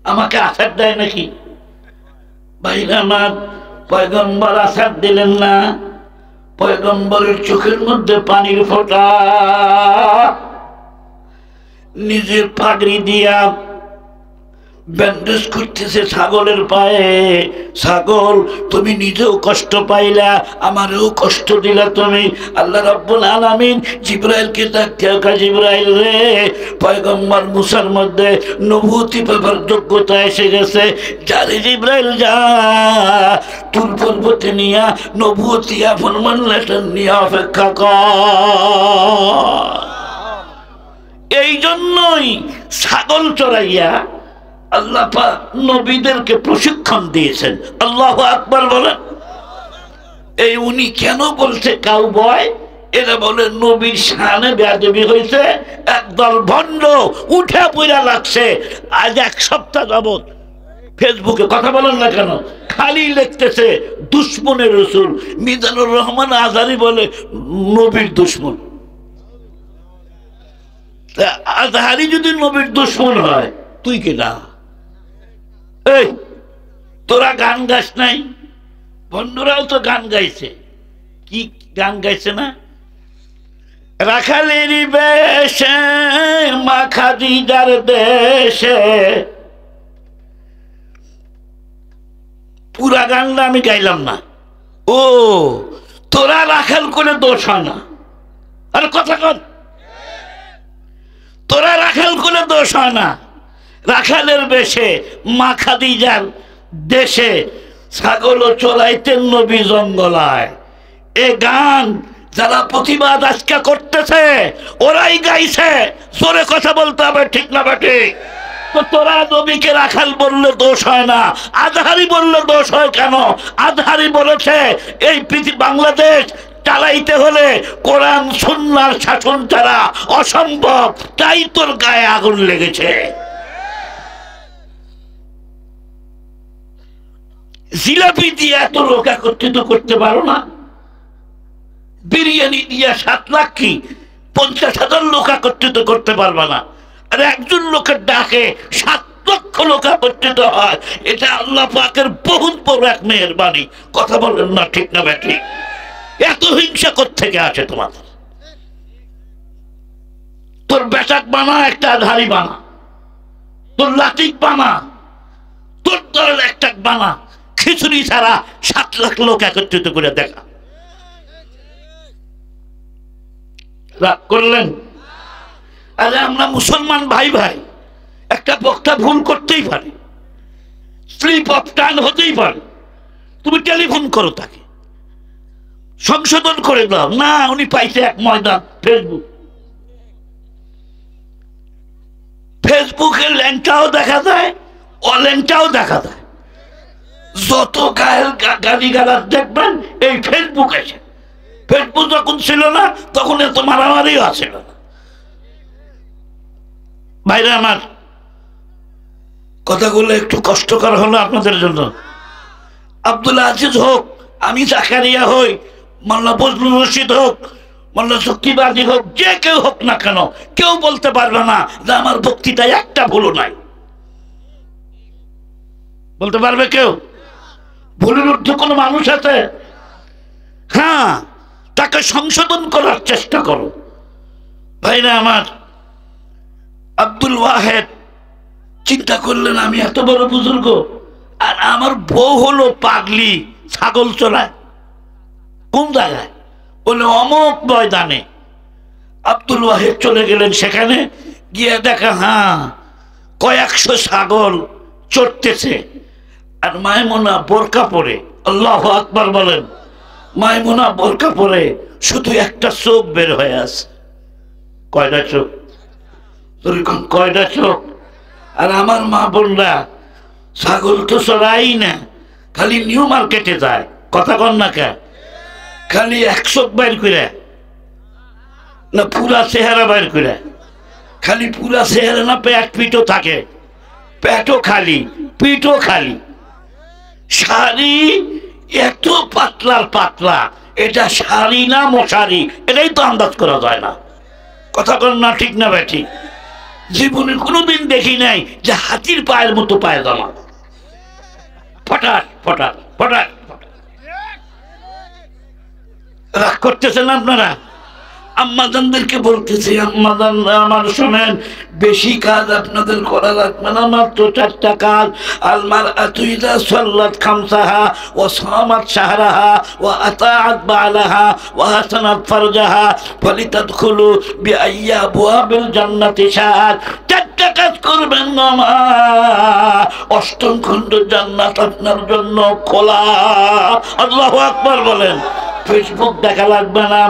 আমাকে আছাড় দেয় নাকি? ভাইরা আমার, পয়গম্বর আছাড় দিলেন না। পয়গম্বরের চোখের মধ্যে পানির ফোঁটা, নিজের পাগড়ি দিয়া ব্যান্ডেজ করতেছে ছাগলের পায়ে। ছাগল, তুমি নিজেও কষ্ট পাইলা, আমারও কষ্ট দিলা তুমি। আল্লাহ রাব্বুল আলামিন জিবরাইলকে ডাকা, জিবরাইল রে, পয়গম্বর মুসার মধ্যে নবুয়তি পাবার যোগ্যতা এসে গেছে। যারে জিবরাইল যা, তুর পর্বতে নিয়া নবুয়তি ফরমান লেটার নিয়ে অপেক্ষা কর। এই জন্যই ছাগল চড়াইয়া আল্লাহ পাক নবীদেরকে প্রশিক্ষণ দিয়েছেন। আল্লাহু আকবার বলেন। এই উনি কেন বলছে কাউবয়? এরা বলে নবীর শানে বেয়াদবি হয়েছে, একদল ভণ্ড উঠে পড়া লাগছে। আজ এক সপ্তাহ যাবত ফেসবুকে কথা বলেন না কেন, খালি লিখতেছে দুশ্মনের রসুল। মিজানুর রহমান আজহারী বলে নবীর দুশ্মন। আজহারী যদি নবীর দুশ্মন হয়, তুই কি না? এই তোরা গান গাস নাই? বন্ধুরাও তো গান গাইছে। কি গান গাইছে না? রাখালেরই বেশে মা খাদিজার দেশে। পুরা গানটা আমি গাইলাম না। ও, তোরা রাখাল করে দোষ হয় না। আরে কথা কর, তোরা রাখাল করে দোষ হয় না। রাখালের বেশে মা খাদিজার দেশে ছাগলও চড়াইতেন নবী জঙ্গলায়। এ গান যারা প্রতিবাদ আজকে করতেছে ওরাই গাইছে। জোরে কথা বলতে হবে, ঠিক না বেটে? তো তোরা নবীকে রাখাল বললে দোষ হয় না, আজহারী বললে দোষ হয় কেন? আজহারী বলেছে এই পৃথিবী বাংলাদেশ চালাইতে হলে কোরআন সুন্নাহর শাসন ছাড়া অসম্ভব, তাই তোর গায়ে আগুন লেগেছে। জিলাপি দিয়ে এত লোক একত্রিত করতে পারো না? বিরিয়ানি দিয়ে 7 লাখ কি 50,000 লোক একত্রিত করতে পারবে না? আর একজন লোকের ডাকে 7 লক্ষ লোক একত্রিত হয়। এটা আল্লাহ পাকের বহুত বড় এক মেহেরবানি। কথা বলেন না, ঠিক না ব্যাটি? এত হিংসা কোত্থেকে আসে তোমার? তোর বেটাক বানা, একটা আজহারী বানা, তোর লাতিক বানা, তোর দলের একটা বানা, খিচুড়ি ছাড়া 7 লাখ লোক একত্রিত করে দেখা। রাগ করলেন? আরে আমরা মুসলমান ভাই ভাই, একটা বক্তা ভুল করতেই পারে, স্লিপ অফ টাং হতেই পারে। তুমি টেলিফোন করো, তাকে সংশোধন করে দাও। না, উনি পাইছে এক ময়দান ফেসবুকের ল্যাংটাও দেখা যায়, অল্যাংটাও দেখা যায়। যত গালি গালাজ দেখবেন এই ফেসবুক আছে। ফেসবুক যখন ছিল না তখন এত মারামারিও আসে না। ভাইরা আমার, কথাগুলো একটু কষ্টকর হলো আপনাদের জন্য। আব্দুল আজিজ হোক, আমি জাকারিয়া হই, মোল্লা বজলুর রশিদ হোক, মোল্লা শক্তিবাদী হোক, যে কেউ হোক না কেন, কেউ বলতে পারবে না যে আমার বক্তৃতায় একটা ভুলও নাই। বলতে পারবে কেউ? ভুলের ঊর্ধ্বে কোনো মানুষ আছে? হ্যাঁ, তাকে সংশোধন করার চেষ্টা করো। ভাইরা আমার, আব্দুল ওয়াহেদ চিন্তা করলেন আমি এত বড় বুজুর্গ আর আমার বউ হলো পাগলি, ছাগল চড়ায়। কোন জায়গায়? বলে অমুক ময়দানে। আব্দুল ওয়াহেদ চলে গেলেন সেখানে, গিয়ে দেখা হ্যাঁ কয়েকশো ছাগল চড়তেছে। আর মাইমুনা বোরকা পরে, আল্লাহু আকবার বলেন, মাইমুনা বোরকা পরে, শুধু একটা চোখ বের হয়ে আছে। কয়টা চোখ? কয়টা চোখ? আর আমার মা বোনরা ছাগল তো চড়াই না, খালি নিউ মার্কেটে যায়। কথা কন না কে? খালি এক চোখ বাইর করে না পুরা চেহারা বাইর করে, খালি পুরা চেহারা না, পেট পিঠও থাকে, পেটও খালি, পিঠও খালি। শাড়ি এত পাতলার পাতলা, এটা শাড়ি না মশারি, এটাই তো আন্দাজ করা যায় না। কথা কন না, ঠিক না বেঠি? জীবনে কোনোদিন দেখি নাই যে হাতির পায়ের মতো পায়জামা, ফটাট ফটাট ফটাট। রাগ করতেছেন আপনারা? আম্মাজানদেরকে বলতেছি, আম্মাজান আমার শোনেন, বেশি কাজ আপনাদের করা লাগবে না, মাত্র 4টা কাজ। আলমার আতুইদা সাল্লাত খামসাহা ওয়া সামাত শাহরাহা ওয়া আতাআত বালাহা ওয়া হাসানাত ফারজাহা ফালিতাদখুলু বিআইয়া আবওয়াবিল জান্নাতি শাআত। 4টা কাজ করবেন না মা, 8ম খণ্ড জান্নাত আপনার জন্য খোলা। আল্লাহু আকবার বলেন। ফেসবুক দেখা লাগবে না,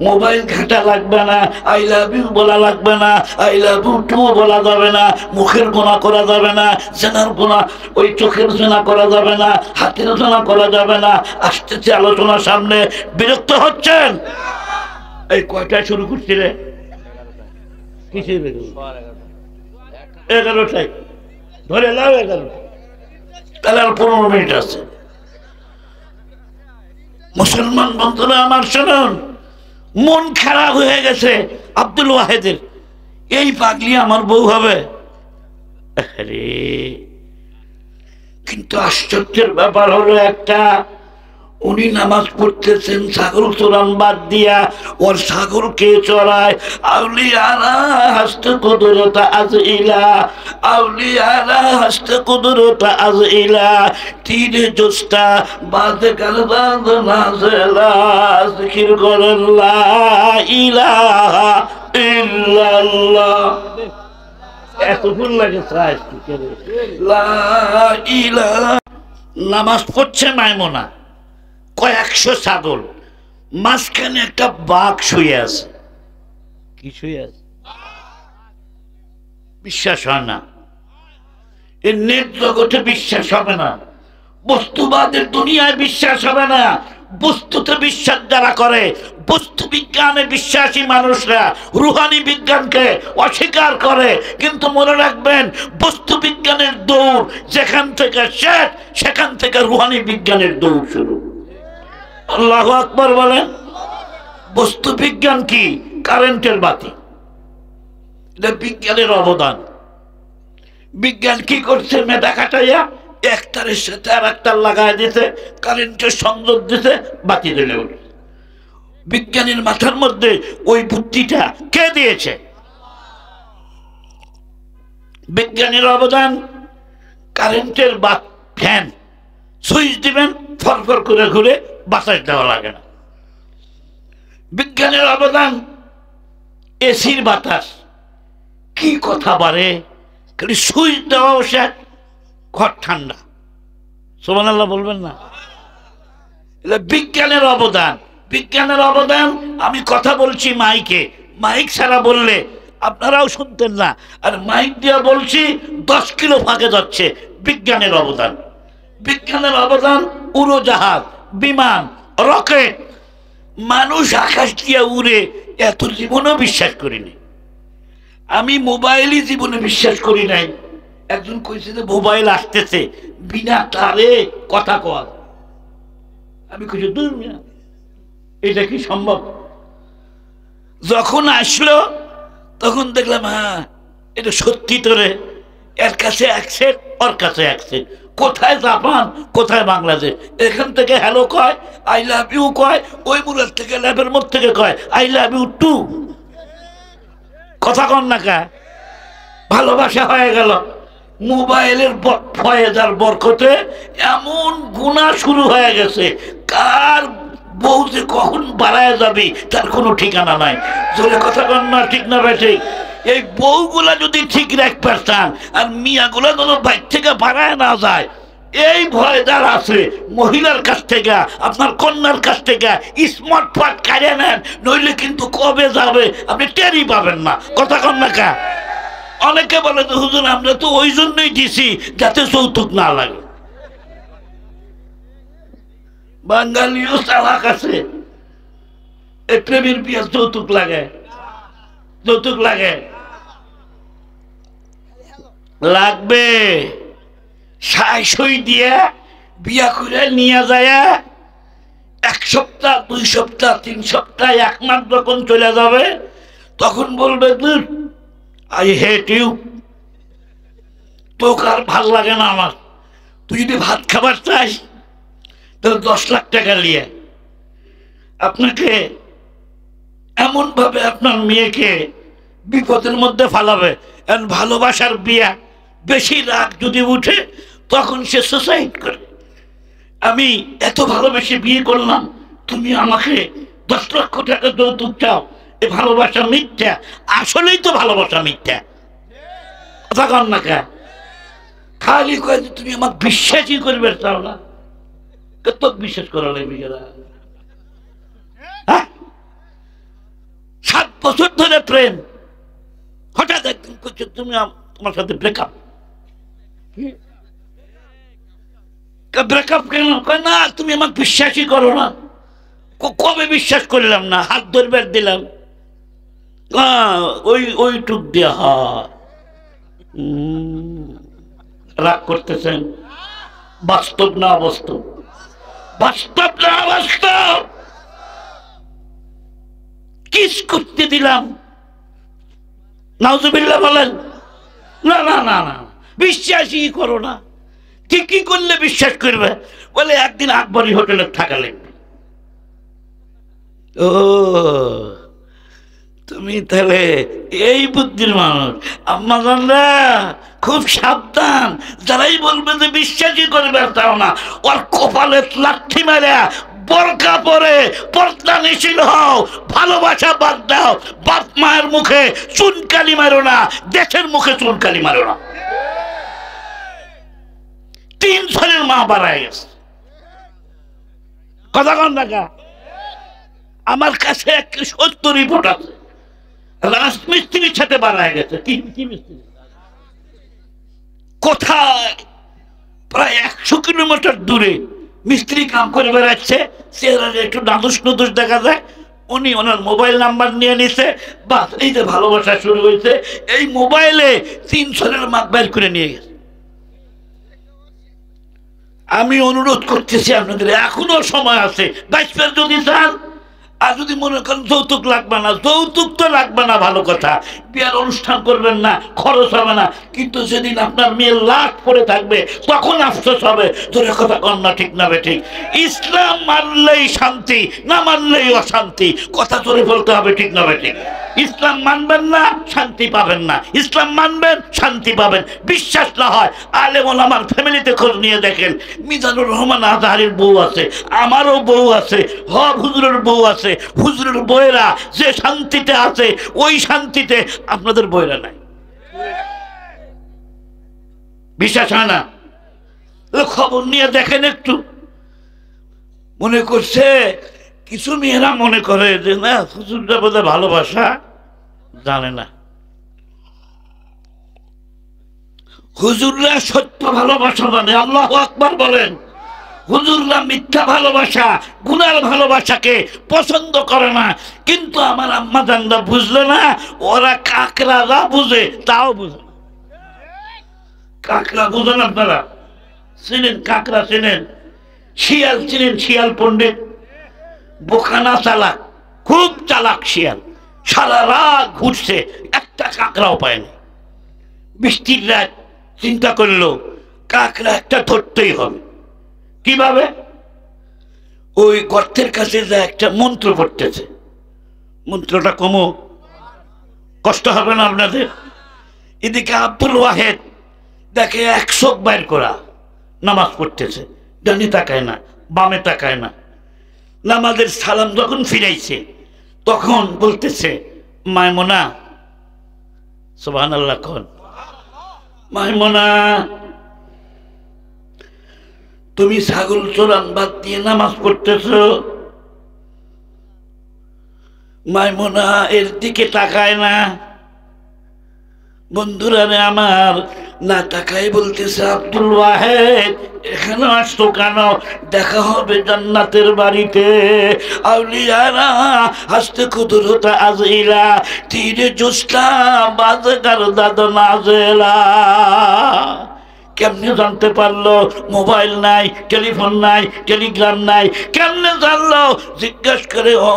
মোবাইল ঘাটা লাগবে না, আই লাভ ইউ বলা লাগবে না, আই লাভ ইউ টু বলা যাবে না, মুখের গোনা করা যাবে না, জেনার গোনা, ওই চোখের জেনা করা যাবে না, হাতের জেনা করা যাবে না। আসতেছে আলোচনার সামনে, বিরক্ত হচ্ছেন? এই কয়টায় শুরু করছিলে? কিসের 11টায় ধরে লাও, 11টা তাহলে আর 15 মিনিট আছে। মুসলমান বন্ধুরা আমার শুনুন, মন খারাপ হয়ে গেছে আব্দুল ওয়াহেদের, এই পাগলি আমার বউ হবে। আরে কিন্তু আশ্চর্যের ব্যাপার হলো একটা, উনি নামাজ পড়তেছেন ছাগল চোরান বাদ দিয়া, ওর ছাগলকে চড়ায়। আউলিয়ারা হাসতে কুদরত আজইলা, আউলিয়ারা হাসতে কুদরত আজইলা, তীরে জোস্তা বাদে কালবাদ নাজেলা, জিকির করেন লা ইলাহা ইল্লাল্লাহ। এত ফুল লাগে লা ইলাহা। নামাজ পড়ছে মাইমুনা, কয়েকশো ছাগল, মাঝখানে একটা বাঘ শুয়ে আছে। কি শুয়ে আছে? বিশ্বাস হয় না, এর নেট জগতে বিশ্বাস হবে না, বস্তুবাদের দুনিয়ায় বিশ্বাস হবে না। বস্তুতে বিশ্বাস যারা করে, বস্তু বিজ্ঞানে বিশ্বাসী মানুষরা রুহানি বিজ্ঞানকে অস্বীকার করে। কিন্তু মনে রাখবেন, বস্তু বিজ্ঞানের দৌড় যেখান থেকে শেষ, সেখান থেকে রুহানি বিজ্ঞানের দৌড় শুরু। আল্লাহু আকবার বলেন। বস্তু বিজ্ঞান কি? কারেন্টের বাতি, এটা বিজ্ঞানের অবদান। বিজ্ঞান কি করছে? মেধা খাটাইয়া একটারের সাথে আর একটার লাগাই দিতে, কারেন্টের সংযোগ দিতে, বাতি জ্বলে উঠে। বিজ্ঞানীর মাথার মধ্যে ওই বুদ্ধিটা কে দিয়েছে? বিজ্ঞানীর অবদান। কারেন্টের ফ্যান সুইচ দিবেন, ফরফর করে ঘুরে, বাতাস দেওয়া লাগে না। বিজ্ঞানের অবদান। এসির বাতাস, কি কথা বারে, খালি সুইচ দেওয়া বসে ঘর ঠান্ডা। সুবহানাল্লাহ বলবেন না? এটা বিজ্ঞানের অবদান। বিজ্ঞানের অবদান। আমি কথা বলছি মাইকে, মাইক ছাড়া বললে আপনারাও শুনতেন না, আর মাইক দিয়ে বলছি 10 কিলো ফাঁকে যাচ্ছে। বিজ্ঞানের অবদান। বিজ্ঞানের অবদান। উড়োজাহাজ, বিমান, রকেট, মানুষ আকাশ দিয়ে উড়ে, এত জীবনেও বিশ্বাস করিনি। আমি মোবাইলই জীবনে বিশ্বাস করি নাই। একজন কইছে যে মোবাইল আসতেছে বিনা তারে কথা কওয়া। আমি কইছি দূর মিয়া, এটা কি সম্ভব? যখন আসলো তখন দেখলাম হ্যাঁ এটা সত্যি। তোরে এর কাছে অ্যাকসেপ্ট, ওর কাছে অ্যাকসেপ্ট। কোথায় জাপান, কোথায় বাংলাদেশ। এখান থেকে হ্যালো কয়, আই লাভ ইউ কয়, ওই মুরাদ থেকে ল্যাবের মধ্যে থেকে কয় আই লাভ ইউ টু। কথা কন না কা? ভালোবাসা হয়ে গেল। মোবাইলের ফয়েজার বরকতে এমন গুনাহ শুরু হয়ে গেছে, কার বউ যে কখন বাড়ায় যাবি তার কোনো ঠিকানা নাই। জোরে কথা কন না, ঠিক না ভাই? ঠিক। এই বউগুলা যদি ঠিক রাখতে চান, আর মিয়াগুলা যেন বাইর থেকে বাড়ায় না যায়, এই ভয় যার আছে, মহিলার কাছ থেকে, আপনার কন্যার কাছ থেকে স্মার্ট পার্ট কাড়ে নেন, নইলে কিন্তু কবে যাবে আপনি টেরই পাবেন না। কথা কন না কা? অনেকে বলে যে হুজুর আমরা তো ওই জন্যই দিছি যাতে যৌতুক না লাগে। বাঙালিও চালাক আছে, এই প্রেমের বিয়ে যৌতুক লাগে, যৌতুক লাগে, লাগবে। সই দিয়ে বিয়া করে নিয়ে যায় 1 সপ্তাহ, 2 সপ্তাহ, 3 সপ্তাহ, 1 মাস যখন চলে যাবে, তখন বলবে দূর আই হেট ইউ, তোকে আর ভাল লাগে না আমার। তুই যদি ভাত খাবার চাস তাহলে 10 লাখ টাকা নিয়ে আপনাকে এমন ভাবে আপনার মেয়েকে বিপদের মধ্যে ফালাবে। ভালোবাসার বিয়া, বেশি রাগ যদি উঠে তখন সে সুসাইড করে। আমি এত ভালোবেসে বিয়ে করলাম, তুমি আমাকে 10 লক্ষ টাকা যৌতুক চাও, এ ভালোবাসা মিথ্যা। আসলেই তো ভালোবাসা মিথ্যা, কথা কন না কে? খালি কয়ে যে তুমি আমাকে বিশ্বাসই করবে চাও না, কত বিশ্বাস করা লাগবে? 7 বছর ধরে প্রেম, হঠাৎ একদিন করছো তুমি আমার সাথে ব্রেকআপ। ব্রেকআপ কেন? না তুমি আমাকে বিশ্বাসই করো না। কবে বিশ্বাস করলাম না? হাত ধরবার দিলাম, ওইটুক দিয়া রাগ করতেছেন। বাস্তব না অবাস্তব? বাস্তব না অবাস্তব? কিস করতে দিলাম, নাউজুবিল্লাহ বলেন। না না না না, বিশ্বাসই করো না। কি করলে বিশ্বাস করবে? বলে একদিন আকবরী হোটেলে থাকা লাগবে। ও তুমি তাহলে এই বুদ্ধির মানুষ। আম্মা জানরা খুব সাবধান, যারাই বলবে যে বিশ্বাসই করবে তাও না, ওর কপালে লাঠি মারা বরকা পরে পর্দা নিশীল হও, ভালোবাসা বাদ দাও। বাপ মায়ের মুখে চুনকালি মারো না, দেশের মুখে চুনকালি মারো না। 3 ছেলের মা বাড়ায় গেছে, কথা কন না? আমার কাছে 70 রিপোর্ট আছে, রাজমিস্ত্রির সাথে বাড়ায় গেছে। কি মিস্ত্রি? কোথায়? প্রায় 100 কিলোমিটার দূরে মিস্ত্রি কাম করে বেড়াচ্ছে, চেহারা একটু নাদুস নুদুস দেখা যায়। উনি ওনার মোবাইল নাম্বার নিয়ে নিছে, বাস এই যে ভালোবাসা শুরু হয়েছে। এই মোবাইলে 3 ছেলের মাঠ বের করে নিয়ে গেছে। আমি অনুরোধ করতেছি আপনাদের, এখনো সময় আছে, বাইশবার যদি চান। আর যদি মনে করেন যৌতুক লাগবে না, যৌতুক তো লাগবে না, ভালো কথা, বিয়ার অনুষ্ঠান করবেন না, খরচ হবে না। কিন্তু যেদিন আপনার মেয়ে লাখ পড়ে থাকবে তখন আফসোস হবে। ধরে কথা কন না, ঠিক না ঠিক? ইসলাম মানলেই শান্তি, না মানলেই অশান্তি। কথা ধরে বলতে হবে, ঠিক না ঠিক? ইসলাম মানবেন না, শান্তি পাবেন না। ইসলাম মানবেন, শান্তি পাবেন। বিশ্বাস না হয় আলেম ওলামার ফ্যামিলিতে খোঁজ নিয়ে দেখেন। মিজানুর রহমান আজহারীর বউ আছে, আমারও বউ আছে, হুজুরের বউ আছে। হুজুরের বউয়েরা যে শান্তিতে আছে, ওই শান্তিতে আপনাদের বউয়েরা নাই। বিশ্বাস হয় না? খবর নিয়ে দেখেন একটু। মনে করছে কিছু মেয়েরা মনে করে যে না, হুজুররা বোধহয় ভালোবাসা জানে না। হুজুররা সত্য ভালোবাসা জানে, আল্লাহু আকবার বলেন। হুজুররা মিথ্যা ভালোবাসা, গুনার ভালোবাসাকে পছন্দ করে না। কিন্তু আমার আম্মা জানরা বুঝলো না, ওরা কাকড়ারা বুঝে, তাও বুঝে না। কাকড়া বুঝেন আপনারা? চিনেন কাকড়া? চিনেন? শিয়াল চিনেন? শিয়াল পণ্ডিত বোকানা চালাক, খুব চালাক শিয়াল। সারা রাত ঘুরছে, একটা কাকড়াও পায়নি। বৃষ্টির রাত চিন্তা করলো কাকড়া একটা ধরতেই হবে। কিভাবে? ওই গর্তের কাছে যা একটা মন্ত্র পড়তেছে। মন্ত্রটা কমো, কষ্ট হবে না আপনাদের? এদিকে আব্দুল ওয়াহেদ দেখে 100 বাইর করা নামাজ পড়তেছে, ডানে তাকায় না, বামে তাকায় না। নামাজের সালাম যখন ফিরাইছে তখন বলতেছে, মাইমুনা, সুবহানাল্লাহ, কোন মাইমুনা, তুমি ছাগল চোরান বাদ দিয়ে নামাজ পড়তেছ। মাইমুনা এর দিকে তাকায় না। বন্ধুরা আমার, না তাকাই বলতেছে, আব্দুল ওয়াহেদ এখানে আসতো কেন? দেখা হবে জান্নাতের বাড়িতে। আউলিয়ারা হাসতে কুদরত আজইলা, তীরে জোস্তা বাজগার দাদ নাজেলা। কেমনে জানতে পারলো? মোবাইল নাই, টেলিফোন নাই, টেলিগ্রাম নাই, কেমনে জানলো? জিজ্ঞেস করে, ও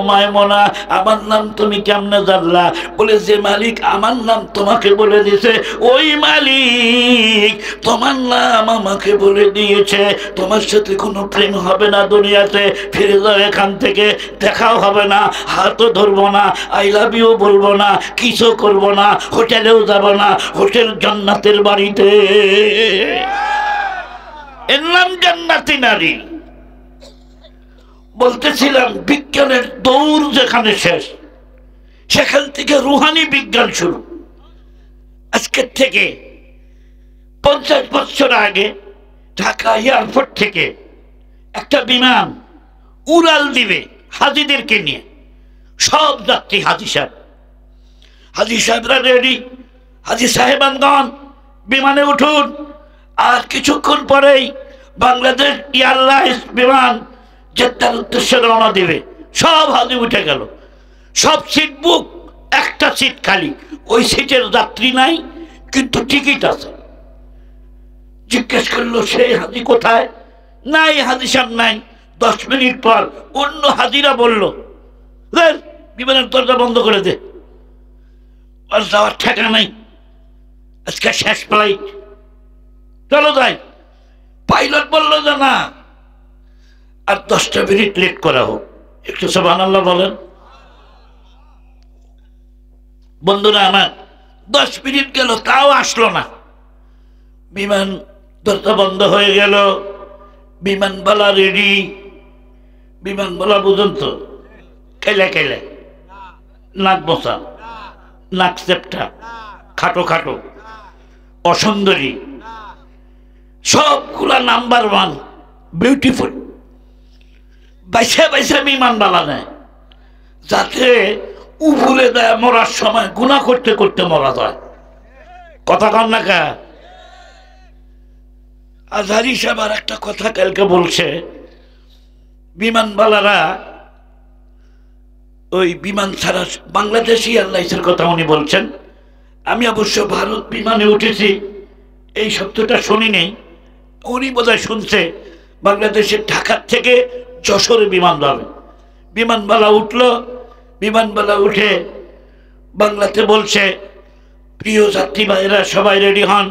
মাইমুনা, আমার নাম তুমি কেমনে জানলা? বলে, যে মালিক আমার নাম তোমাকে বলে দিয়েছে, ওই মালিক তোমার নাম আমাকে বলে দিয়েছে। তোমার সাথে কোনো প্রেম হবে না দুনিয়াতে, ফিরে যাও এখান থেকে, দেখাও হবে না, হাতও ধরবো না, আই লাভ ইউ বলবো না, কিছু করবো না, হোটেলেও যাব না, হোটেল জান্নাতের বাড়িতে। এর নাম জান্নাতি নারী। বলতেছিলাম বিজ্ঞানের দৌড় যেখানে শেষ, সেখান থেকে রুহানি বিজ্ঞান শুরু। আজকের থেকে 50 বছর আগে ঢাকা এয়ারপোর্ট থেকে একটা বিমান উড়াল দিবে হাজিদেরকে নিয়ে, সব যাত্রী হাজি সাহেব, হাজি সাহেবরা রেডি, হাজি সাহেবানগণ বিমানে উঠুন। আর কিছুক্ষণ পরেই বাংলাদেশ এয়ারলাইন্স বিমান জেদ্দার উদ্দেশ্যে রওনা দেবে। সব হাজি উঠে গেল, সব সিট বুক, একটা সিট খালি। ওই সিটের যাত্রী নাই, কিন্তু টিকিট আছে। জিজ্ঞেস করলো, সেই হাজি কোথায়? নাই, হাজি সাহেব নাই। 10 মিনিট পর অন্য হাজিরা বলল, বিমানের দরজা বন্ধ করে দে, আর যাওয়ার ঠেকা নাই, আজকে শেষ ফ্লাইট, চলো যাই। পাইলট বললো যে না, আর 10টা মিনিট লেট করা হোক। একটু সুবহানাল্লাহ বলেন। বন্ধুরা আমার, 10 মিনিট গেল, তাও আসলো না। বিমান দরজা বন্ধ হয়ে গেল, বিমানবালা রেডি। বিমানবালা বুঝুন তো, কেলে কেলে, নাক বসা, নাক চেপটা, খাটো খাটো, অসুন্দরী, সবগুলা নাম্বার 1 বিউটিফুল। বাইসা বাইসা বিমানবালা নেয়, যাতে উপরে দেয় মরার সময় গুনাহ করতে করতে মরা যায়। কথা কন না কা? আজহারি সাহেব আর একটা কথা কালকে বলছে, বিমানবালারা ওই বিমান ছাড়া, বাংলাদেশি এয়ারলাইন্সের কথা উনি বলছেন। আমি অবশ্য ভারত বিমানে উঠেছি, এই শব্দটা শুনি নেই, উনি বোধহয় শুনছে। বাংলাদেশের ঢাকার থেকে যশোরে বিমান যাবে। বিমানবালা উঠলো, বিমানবালা উঠে বাংলাতে বলছে, প্রিয় যাত্রী ভাইরা সবাই রেডি হন,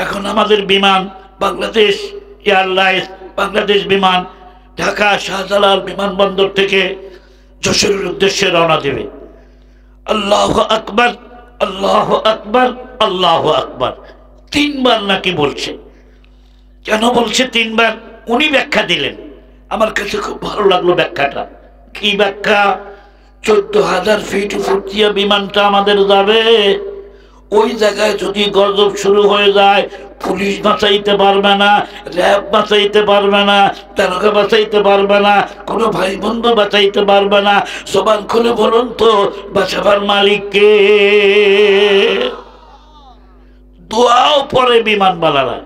এখন আমাদের বিমান বাংলাদেশ এয়ারলাইন্স, বাংলাদেশ বিমান ঢাকা শাহজালাল বিমানবন্দর থেকে যশোরের উদ্দেশ্যে রওনা দেবে। আল্লাহু আকবার, আল্লাহু আকবার, আল্লাহু আকবার 3 বার নাকি বলছে। কেন বলছে 3 বার? উনি ব্যাখ্যা দিলেন, আমার কাছে খুব ভালো লাগলো ব্যাখ্যাটা। কি ব্যাখ্যা? 14,000 ফিট উপর দিয়ে বিমানটা আমাদের যাবে, ওই জায়গায় যদি গজব শুরু হয়ে যায়, পুলিশ বাঁচাইতে পারবে না, র্যাব বাঁচাইতে পারবে না, তারকা বাঁচাইতে পারবে না, কোনো ভাই বন্ধু বাঁচাইতে পারবে না। জবান খুলে বলুন তো, বাঁচাবার মালিক কে? দোয়াও পরে বিমানবালারা,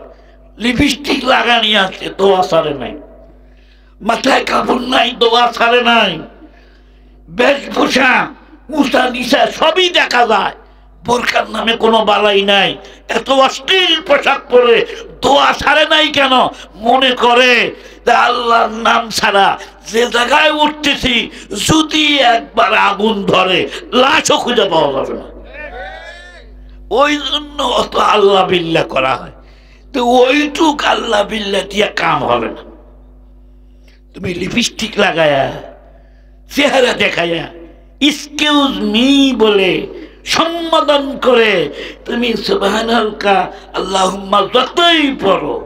লিপস্টিক লাগানি আছে, দোয়া সারে নাই, মাথায় কাপড় নাই, দোয়া সারে নাই, বেশভূষা উঁচা নিচা সবই দেখা যায়, বোরকার নামে কোনো বালাই নাই। এত অশ্লীল পোশাক পরে দোয়া ছাড়ে নাই কেন? মনে করে আল্লাহর নাম ছাড়া যে জায়গায় উঠতেছি, যদি একবার আগুন ধরে লাশও খুঁজে পাওয়া যাবে না। ওই জন্য অত আল্লাহ বিল্লাহ করা হয়। তো ওইটুক আল্লাহ বিল্লাহ দিয়ে কাম হবে না। তুমি লিপস্টিক লাগায়া, চেহারা দেখায়া, এক্সকিউজ মি বলে সম্বোধন করে তুমি সুবহানাল্লাহ আল্লাহুম্মা যতই পড়ো,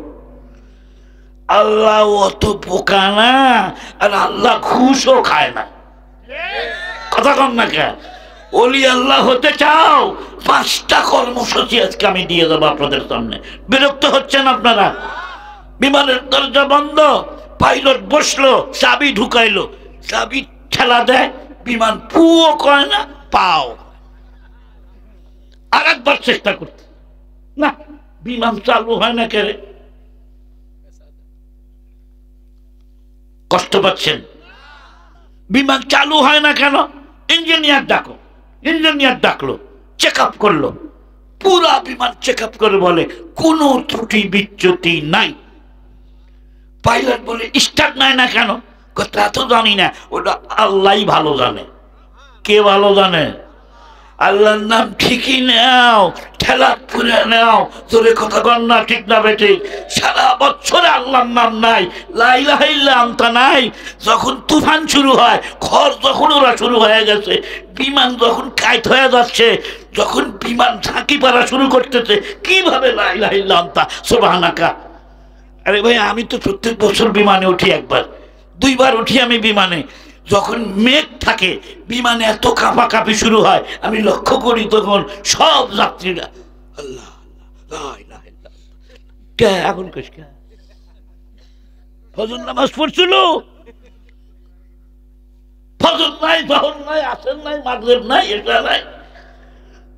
আল্লাহ অত বোকা না, আর আল্লাহ ঘুষও খায় না। কথা কম না কে? ওলি আল্লাহ হতে চাও, 5টা কর্মসূচি আজকে আমি দিয়ে দেবো আপনাদের সামনে। বিরক্ত হচ্ছেন আপনারা? বিমানের দরজা বন্ধ, পাইলট বসলো, চাবি ঢুকাইলো, চাবি ঠেলা দেয়, বিমান পুও কয় না, পাও। আর একবার চেষ্টা করতে, না বিমান চালু হয় না। কেরে কষ্ট পাচ্ছেন? বিমান চালু হয় না কেন? ইঞ্জিনিয়ার ডাকো। ইঞ্জিনিয়ার ডাকলো, চেক আপ করলো, পুরা বিমান চেক আপ করে বলে কোনো ত্রুটি বিচ্যুতি নাই। পাইলট বলে স্টার্ট নাই না কেন? তা তো জানি না, ওটা আল্লাহ ভালো জানে। কে ভালো জানে? আল্লাহর নাম ঠিকই নাও, ঠেলা পুরে নাও, তোরে কথা কর না, ঠিক না বেঠিক? সারা বছরে আল্লাহর নাম নাই, লা ইলাহা ইল্লা আনতা নাই। যখন তুফান শুরু হয়, খড় যখন ওরা শুরু হয়ে গেছে, বিমান যখন কাইট হয়ে যাচ্ছে, যখন বিমান ঝাঁকি পাড়া শুরু করতেছে, কিভাবে লা ইলাহা ইল্লা আনতা সুবহানাকা। আরে ভাই, আমি তো প্রত্যেক বছর বিমানে উঠি, একবার দুইবার উঠি আমি বিমানে। যখন মেঘ থাকে, বিমানে এত কাঁপাকাঁপি শুরু হয়, আমি লক্ষ্য করি তখন সব যাত্রীরা আল্লাহ এখন ফজর নামাজ পড়ছিল, ফজর নাই, জহর নাই, আসর নাই, মাগরিব নাই, এটা নাই,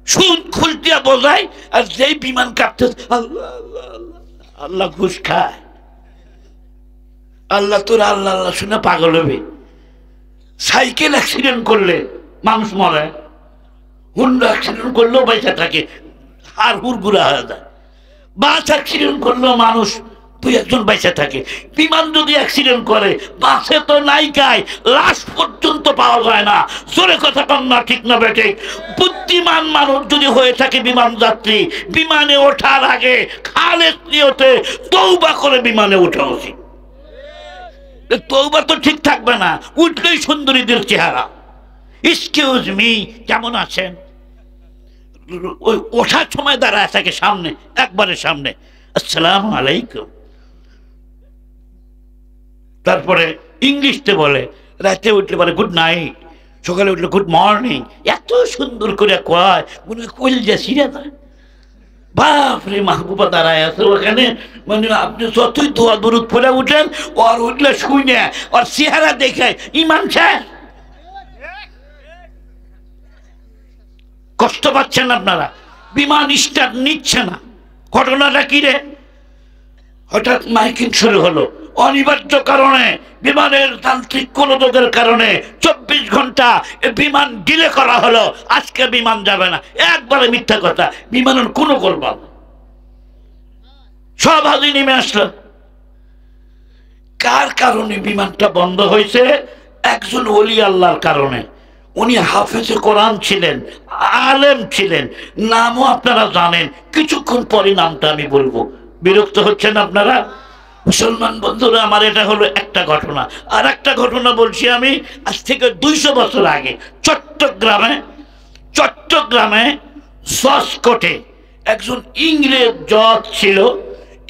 সুদ খুলতিয়া বোঝায়। আর যেই বিমান কাঁপতে আল্লাহ আল্লাহ আল্লাহ, আল্লাহ ঘুষ খায়। আল্লাহ তোর আল্লাহ আল্লাহ শুনে পাগল হবে। সাইকেল অ্যাক্সিডেন্ট করলে মানুষ মরে, হুন্ডা অ্যাক্সিডেন্ট করলেও বেঁচে থাকে, আর হুড়গুড়া হয়ে যায়। বাস অ্যাক্সিডেন্ট করলেও মানুষ দুই একজন বেঁচে থাকে। বিমান যদি অ্যাক্সিডেন্ট করে, বাসে তো নাইকায় লাশ পর্যন্ত পাওয়া যায় না। জোরে কথা কন না, ঠিক না বেটে? বুদ্ধিমান মানুষ যদি হয়ে থাকে বিমান যাত্রী, বিমানে ওঠার আগে খালেস নিয়তে তওবা করে বিমানে ওঠা উচিত। তওবা তো ঠিক থাকবে না, উঠলেই সুন্দরীদের চেহারা। এক্সকিউজ মি, কেমন আছেন? ওই ওঠার সময় দাঁড়ায় থাকে সামনে, একবারে সামনে, আসসালামু আলাইকুম। তারপরে ইংলিশতে বলে, রাতে উঠলে বলে গুড নাইট, সকালে উঠলে গুড মর্নিং। এত সুন্দর করে কয়, মনে হয় কলজা ছিঁড়ে যায়। বাপরে, মাহবুবা দাঁড়ায় আছে ওখানে, মানে আপনি যতই দোয়া দরুদ পড়ে উঠেন, ওর উঠলে শুই না, ওর চেহারা দেখে ইমান শেষ। কষ্ট পাচ্ছেন আপনারা, বিমান স্টার্ট নিচ্ছে না। ঘটনাটা কি রে? হঠাৎ মাইকিং শুরু হলো, অনিবার্য কারণে, বিমানের যান্ত্রিক গোলযোগের কারণে 24 ঘন্টা বিমান ডিলে করা হলো। আজকে বিমান যাবে না, একবারে মিথ্যা কথা। বিমানের কোনো গড়বড়, সব হাজি নেমে আসলো। কার কারণে বিমানটা বন্ধ হয়েছে? একজন ওলি আল্লাহর কারণে। উনি হাফেজে কোরআন ছিলেন, আলেম ছিলেন, নামও আপনারা জানেন। কিছুক্ষণ পরে নামটা আমি বলবো, বিরক্ত হচ্ছেন আপনারা? মুসলমান বন্ধুরা আমার, এটা হলো একটা ঘটনা। আর একটা ঘটনা বলছি আমি, আজ থেকে 200 বছর আগে চট্টগ্রামে জজকোর্টে একজন ইংরেজ জজ ছিল।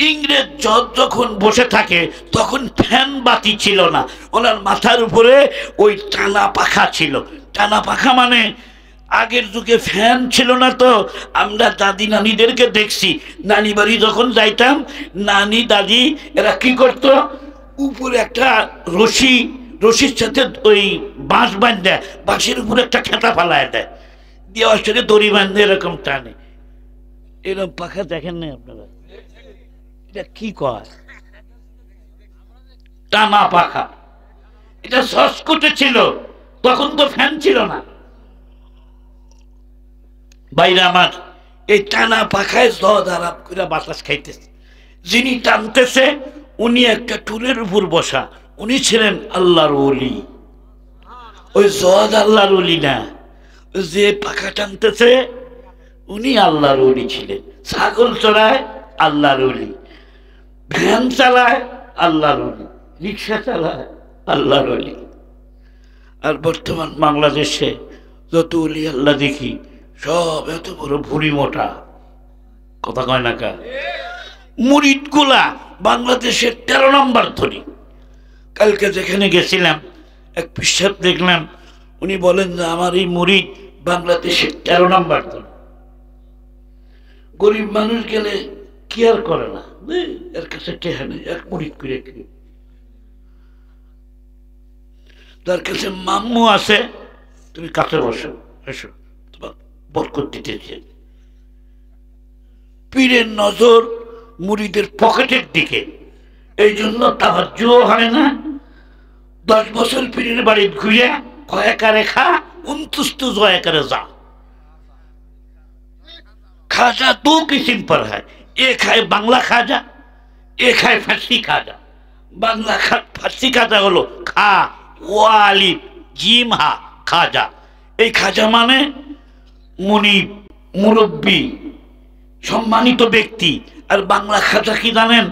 ইংরেজ জজ যখন বসে থাকে, তখন ফ্যান বাতি ছিল না, ওনার মাথার উপরে ওই টানা পাখা ছিল। টানা পাখা মানে আগের যুগে ফ্যান ছিল না তো। আমরা দাদি নানিদেরকে দেখছি, নানি বাড়ি যখন যাইতাম, নানি দাদি এরা কি করতো, উপরে একটা রশির সাথে ওই বাঁশ বাঁধে, বাঁশের উপরে একটা খেতা ফালায় দেয়, দেওয়ার সাথে দড়ি বাঁধে, এরকম টানে। এরকম পাখা দেখেন না আপনারা? এটা কি কয়? টানা পাখা। এটা জজকোর্টে ছিল, তখন তো ফ্যান ছিল না। বাইরে আমার, এই টানা পাখায় জজ আরাম করে বাতাস খাইতেছে। যিনি টানতেছে উনি একটা টুলের উপর বসা, উনি ছিলেন আল্লাহর ওলি। ওই জজ আল্লাহর ওলি না, যে পাখা টানতেছে উনি আল্লাহর ওলি ছিলেন। ছাগল চড়ায় আল্লাহর ওলি, ভ্যান চালায় আল্লাহর ওলি, রিক্সা চালায় আল্লাহর ওলি। আর বর্তমান বাংলাদেশে যত ওলি আল্লাহ দেখি, সব এত বড় ভুড়ি মোটা, কথা কয় না কা? মুরিদ গুলা বাংলাদেশের 13 নম্বর ধরি। কালকে যেখানে গেছিলাম, এক পিসাব দেখলাম, উনি বলেন যে আমার এই মুরিদ বাংলাদেশের 13 নম্বর ধরি। গরিব মানুষ গেলে কি আর করে না, এর কাছে টেহা নেই, এক মুরিদ করে কি, তার কাছে মাম্মু আছে, তুমি কাছে বসো, এসো, তোমার বরকত দিতেছে। পীরের নজর মুরিদের পকেটের দিকে, এই জন্য তাওয়াজ্জুহ হয় না। 10 বছর পীরের বাড়ি ঘুরে কয়েকারে খা, 29 জয়াকারে যা, खाजा दो किस्म पर है, एक है बांग्ला खाजा, एक है फारसी खाजा। बांग्ला फारसी खाजा हलो खा ওয়ালি জিম হা খাজা। এই খাজা মানে মুনিব, মুরব্বী, সম্মানিত ব্যক্তি। আর বাংলা খাজা কি জানেন?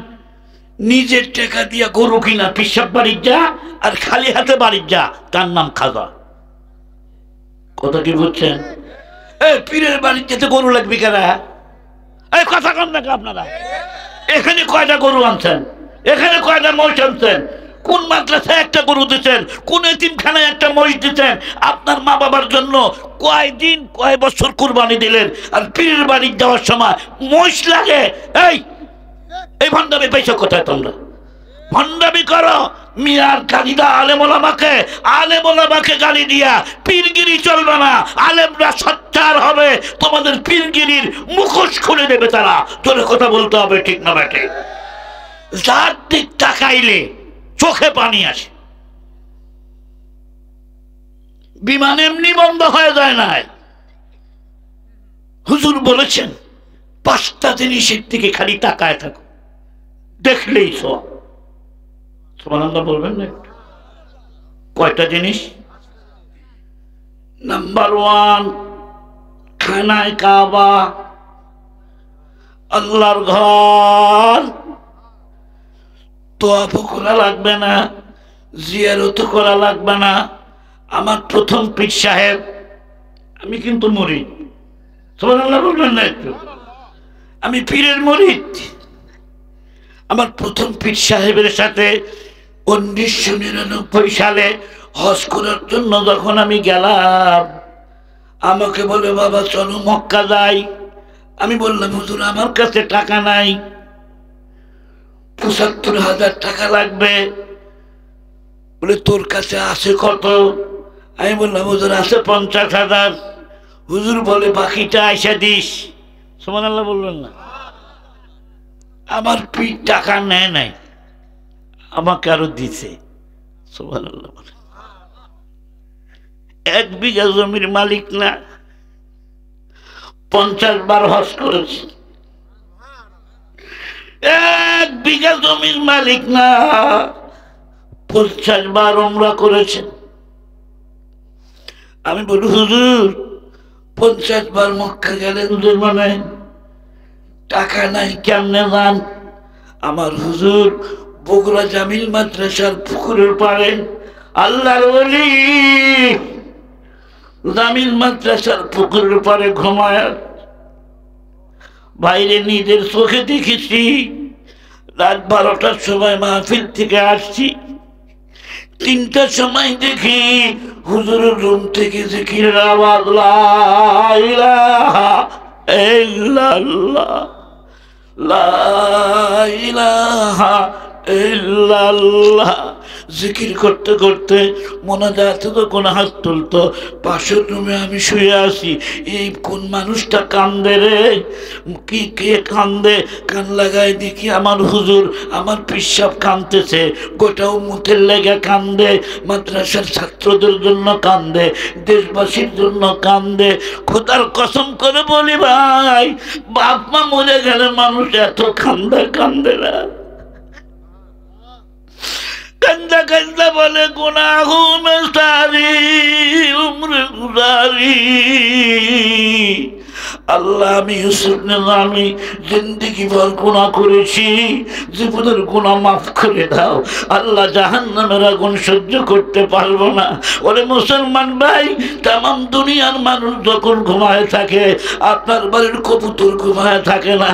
নিজের টাকা দিয়া গরু কিনা, পিসাব বাড়ির যা আর খালি হাতে বাড়ির যা, তার নাম খাজা। কথা কি বুঝছেন? পীরের বাড়ির যেতে গরু লাগবে কেনা? এই কথা কম নাকি আপনারা? এখানে কয়টা গরু আনছেন? এখানে কয়টা মহিষ আনছেন? কোন মাদ্রাসায় একটা গরু দিচ্ছেন? কোন এতিমখানায় একটা মহিষ দিচ্ছেন? আপনার মা বাবার জন্য কয়দিন কয় বছর কুরবানি দিলেন, আর পীরের বাড়ি যাওয়ার সময় মহিষ লাগে? এই ভণ্ডামি পয়সা কোথায়? তোমরা ভণ্ডামি করো। মিয়ার কাজিদা আলেমোলামাকে গালি দিয়া পীরগিরি চলবে না। আলেমরা সচ্চার হবে, তোমাদের পীরগিরির মুখোশ খুলে দেবে তারা। তোর কথা বলতে হবে, ঠিক না বেটে? যার দিক তাকাইলে চোখে পানি আসে। বিমান এমনি বন্ধ হয়ে যায় না। হুজুর বলেছেন 5টা জিনিসের দিকে খালি তাকায় থাকো, দেখলেই সব। সুবহানাল্লাহ বলবেন না? কয়টা জিনিস? নাম্বার 1 খানায় কাবা, আল্লাহর ঘর। তোয়াফ করা লাগবে না, জিয়ারত করা লাগবে না। আমার প্রথম পীর সাহেব, আমি কিন্তু মুরিদ। সুবহানাল্লাহ বলবেন না একটু? আমি পীরের মুরিদ। আমার প্রথম পীর সাহেবের সাথে 1999 সালে হজ করার জন্য যখন আমি গেলাম, আমাকে বলে বাবা চলো মক্কা যাই। আমি বললাম হুজুর আমার কাছে টাকা নাই, ৭৫,০০০ টাকা লাগবে। বলে তোর কাছে আছে কত? আমি বললাম হুজুর আছে ৫০,০০০। হুজুর বলে বাকিটা আইসা দিস। সুবহানাল্লাহ বলবেন না? আমার পীর টাকা নেয় নাই, আমাকে আরো দিছে। সুবহানাল্লাহ। 1 বিঘা জমির মালিক না, 50 বার হজ করেছে। 1 বিঘা জমির মালিক না, 50 বার উমরা করেছেন। আমি বলি হুজুর 50 বার মক্কা গেলেন, হুজুর মানে টাকা নাই, কেমনে যান? আমার হুজুর বগুড়া জামিল মাদ্রাসার পুকুরের পাড়ে, আল্লাহর ওলি জামিল মাদ্রাসার পুকুরের পাড়ে ঘুমায়। বাইরে নিজের চোখে দেখেছি। রাত 12টার সময় মাহফিল থেকে আসছি, 3টার সময় দেখি হুজুরের রুম থেকে জিকিরের আওয়াজ, লা ইলাহা ইল্লাল্লাহ, লা ইলাহা ইল্লাল্লাহ। জিকির করতে করতে মোনাজাত যখন হাত তুলতো, পাশের রুমে আমি শুয়ে আছি। এই কোন মানুষটা কান্দে রে, কি কে কান্দে? কান লাগাই দেখি আমার হুজুর, আমার পিসাব কান্দতেছে। গোটা উম্মতের লেগে কান্দে, মাদ্রাসার ছাত্রদের জন্য কান্দে, দেশবাসীর জন্য কান্দে। খোদার কসম করে বলি ভাই, বাপ মা মরে গেলে মানুষ এত কান্দে না। কান্দা কান্দা বলে গুনাহ মে সারি উমর গুজারি। আল্লাহ আমি ইউসুফ আমি জিন্দেগি ভর গুনাহ করেছি, জীবনের গুনাহ মাফ করে দাও। আল্লাহ জাহান্নামের আগুন সহ্য করতে পারবো না। ওরে মুসলমান ভাই, তামাম দুনিয়ার মানুষ যখন ঘুমায় থাকে, আপনার বাড়ির কবুতর ঘুমায় থাকে না।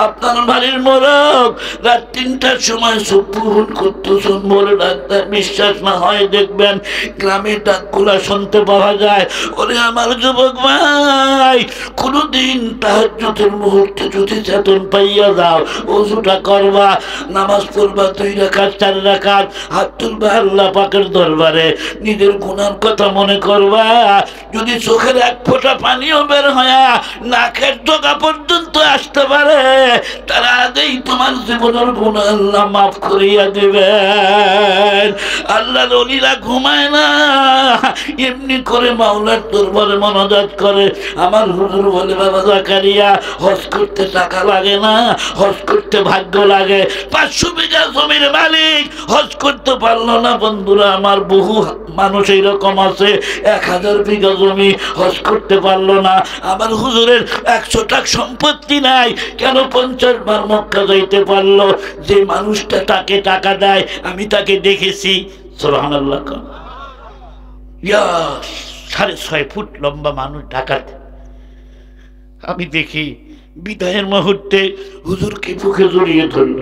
আপনার বাড়ির মোরগ রাত 3টার সময় সুপুরন করতেছেন, বলে ডাক্তার বিশ্বাস না হয় দেখবেন গ্রামের ডাকগুলা শুনতে পাওয়া যায়। ওরে আমার যুবক ভাই, কোনদিন তাহাজ্জুদের মুহূর্তে যদি চেতন পাইয়া যাও, ওযুটা করবা, নামাজ পড়বা 2 রাকাত 4 রাকাত, হাত তুলবা আল্লাহ পাকের দরবারে, নিজের গুনার কথা মনে করবা। যদি চোখের 1 ফোঁটা পানিও বের হয় নাকের ডগা পর্যন্ত আসতে পারে, তার আগেই তোমার জীবনের গুনাহ আল্লাহ মাফ করিয়া দিবেন। আল্লাহর ওলিরা ঘুমায় না, এমনি করে মাওলার দরবারে মোনাজাত করে। আমার হুজুর বলে বাবা বাবা জাকারিয়া, হজ করতে টাকা লাগে না, হজ করতে ভাগ্য লাগে। 500 বিঘা জমির মালিক, হজ করতে পারলো না। বন্ধুরা আমার, বহু মানুষ এইরকম আছে, 1000 বিঘা জমি, হজ করতে পারলো না। আমার হুজুরের 100 টাকা সম্পত্তি নাই, কেন 50 বার মক্কা যাইতে পারলো? যে মানুষটা তাকে টাকা দেয়, আমি তাকে দেখেছি। সুবহানাল্লাহ। 6.5 ফুট লম্বা মানুষ ঢাকাতে। আমি দেখি বিদায়ের মুহূর্তে হুজুরকে বুকে জড়িয়ে ধরল,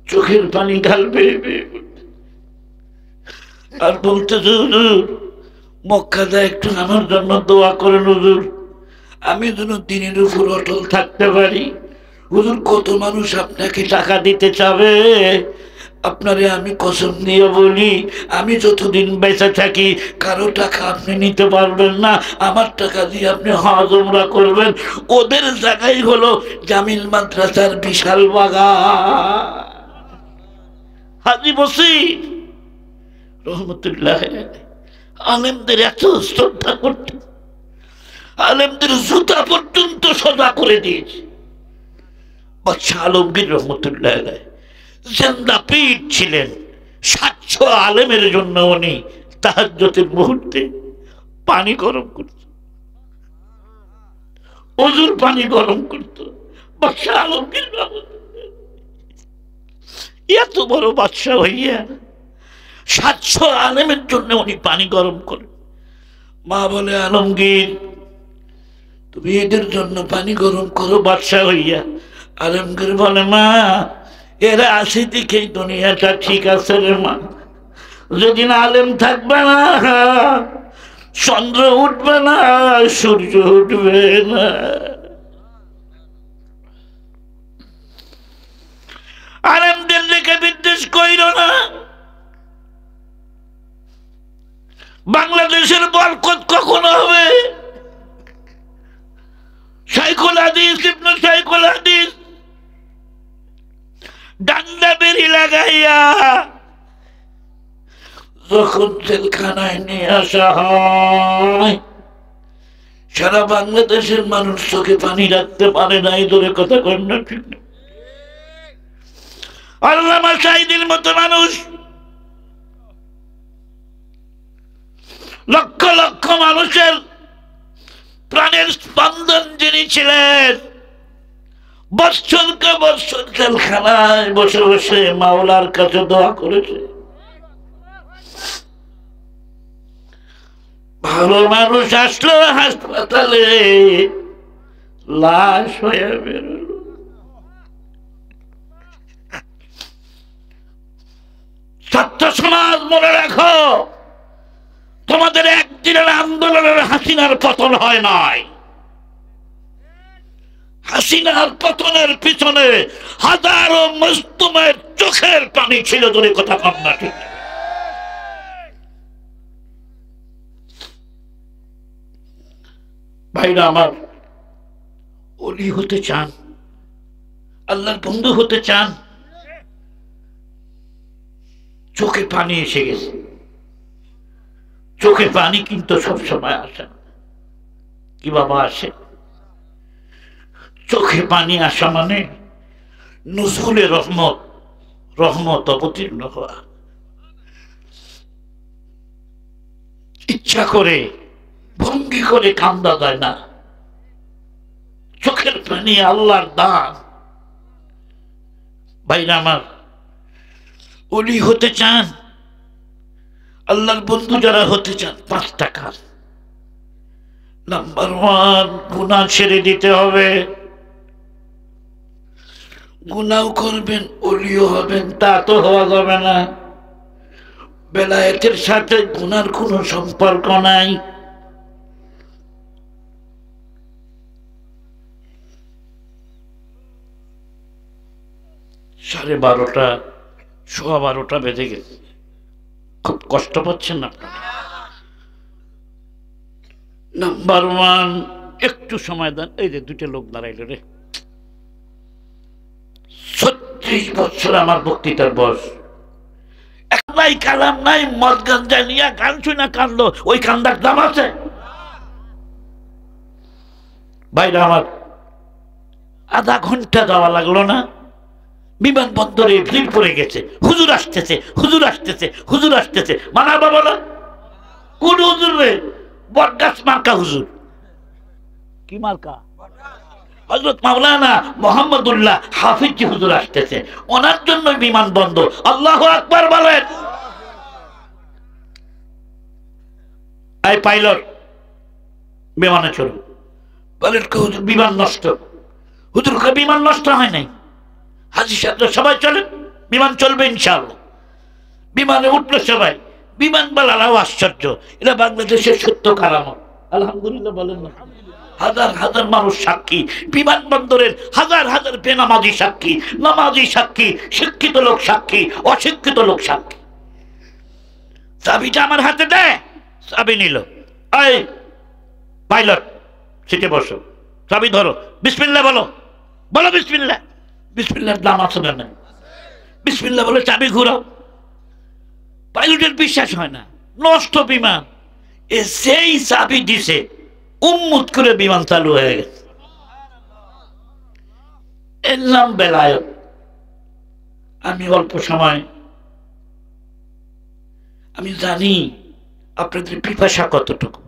চোখের পানি ঢালবে আর বলতেছে, হুজুর মক্কা যায় একটু আমার জন্য দোয়া করেন হুজুর, আমি যেন দিনের উপর অটল থাকতে পারি। হুজুর, কত মানুষ আপনাকে টাকা দিতে চাবে, আপনারে আমি কসম দিয়ে বলি, আমি যতদিন বেঁচে থাকি কারো টাকা আপনি নিতে পারবেন না, আমার টাকা দিয়ে আপনি হজ উমরা করবেন। ওদের জায়গায় হলো জামিল মাদ্রাসার বিশাল বাগান। হাজী বসির রহমতুল্লাহ আলেমদের এত শ্রদ্ধা করতেন, আলেমদের জুতা পর্যন্ত সদা করে দিয়েছে। বাদশাহ আলমগীর রহমতুল্লাহ জিন্দা পীর ছিলেন। 700 আলেমের জন্য উনি তাহাজ্জুদের মুহূর্তে পানি গরম করত, ওজুর পানি গরম করত। বাদশাহ আলমগীর এত বড় বাদশাহ হইয়া 700 আলেমের জন্য উনি পানি গরম করেন। মা বলে, আলমগীর তুমি এদের জন্য পানি গরম করো বাদশাহ হইয়া? আলমগীর বলে, মা এরা আসি দেখেই দুনিয়াটা ঠিক আছে রে মা, যেদিন আলেম থাকবে না চন্দ্র উঠবে না, সূর্য উঠবে না। আলেমদের দিকে বিদ্বেষ কইরো না। বাংলাদেশের বরকত কখন হবে? শাইখুল হাদিস ইবনে শাইখুল হাদিস ডান্ডা বেরি লাগাইয়া যখন জেলখানায় নিয়ে আসা হয়, সারা বাংলাদেশের মানুষ চোখে পানি রাখতে পারে না। এই ধরে কথা কর না, ঠিক না? আল্লামা সাঈদীর মতো মানুষ, লক্ষ লক্ষ মানুষের প্রাণের স্পন্দন যিনি ছিলেন, বৎসরকে বৎসর জেলখানায় বসে বসে মাওলার কাছে দোয়া করেছে। ভালো মানুষ আসলো হাসপাতালে, লাশ হয়ে বেরোল। ছাত্র সমাজ মনে রাখো, তোমাদের একদিনের আন্দোলনের হাসিনার পতন হয় নাই। হাসিনার পতনের পিছনে হাজারো মজলুমের চোখের পানি ছিল। ধরে কথা কম না, ঠিক? ভাইরা আমার, ওলি হতে চান, আল্লাহর বন্ধু হতে চান, চোখে পানি এসে গেছে। চোখে পানি কিন্তু সবসময় আসে না। কি বাবা আসে? চোখে পানি আসা মানে নজরুলের রহমত, রহমত অবতীর্ণ হওয়া। ইচ্ছা করে ভঙ্গি করে কান্দা যায় না। চোখের পানি আল্লাহর দান। ভাইরা আমার, ওলি হতে চান, আল্লাহর বন্ধু যারা হতে চান, 5টা কাজ। নাম্বার 1, গুনাহ ছেড়ে দিতে হবে। গুনাহ করবেন, ওলিও হবেন, তা তো হওয়া যাবে না। বেলায়েতের সাথে গুনার কোনো সম্পর্ক নাই। সাড়ে 12টা, 12:15 বেজে গেছে। খুব কষ্ট পাচ্ছেন আপনারা? নাম্বার 1, একটু সময় দেন। এই যে 2টা লোক দাঁড়াইল রে। 36 বছর আমার বক্তৃতার বয়স। এক নাই, কালাম নাই, মদ গাঞ্জা নিয়ে গান শুনে কান্দলো, ওই কান্দার দাম আছে? ভাইরা আমার, আধা ঘন্টা যাওয়া লাগলো না, বিমানবন্দরে ভিড় পড়ে গেছে। হুজুর আসতেছে, হুজুর আসতেছে, হুজুর আসতেছে। মানা বাবা না, কোন হুজুর রে? বটগাছ মার্কা হুজুর। কি মার্কা? হযরত মাওলানা মুহাম্মদুল্লাহ হাফিজ জি হুজুর আসতেছে, ওনার জন্য বিমান বন্ধ। আল্লাহু আকবার বলেন। এই পাইলট, বিমানে চলুন। বলেন হুজুর বিমান নষ্ট। হুজুর বিমান নষ্ট হয় নাই, হাজি সাহেব সবাই চলেন, বিমান চলবে ইনশাআল্লাহ। বিমানে উঠলো সবাই, বিমানবালারাও আশ্চর্য, এটা বাংলাদেশের সত্য কারামত। আলহামদুলিল্লাহ বলেন না? হাজার হাজার মানুষ সাক্ষী, বিমানবন্দরের হাজার হাজার বেনামাজি সাক্ষী, নামাজি সাক্ষী, শিক্ষিত লোক সাক্ষী, অশিক্ষিত লোক সাক্ষী। চাবিটা আমার হাতে দেয়, চাবি নিল। এই পাইলট, সিটে বসো, চাবি ধরো, বিসমিল্লাহ বলো, বলো বিসমিল্লাহ। বিসমিল্লাহর দাম আছে না? বিসমিল্লাহ বলে চাবি ঘুরাও। পাইলটের বিশ্বাস হয় না, নষ্ট বিমান। এ সেই চাবি দিছে, উম্মুত করে বিমান চালু হয়ে গেছে। এর নাম বেলায়েত। আমি অল্প সময়, আমি জানি আপনাদের পিপাসা কতটুকু,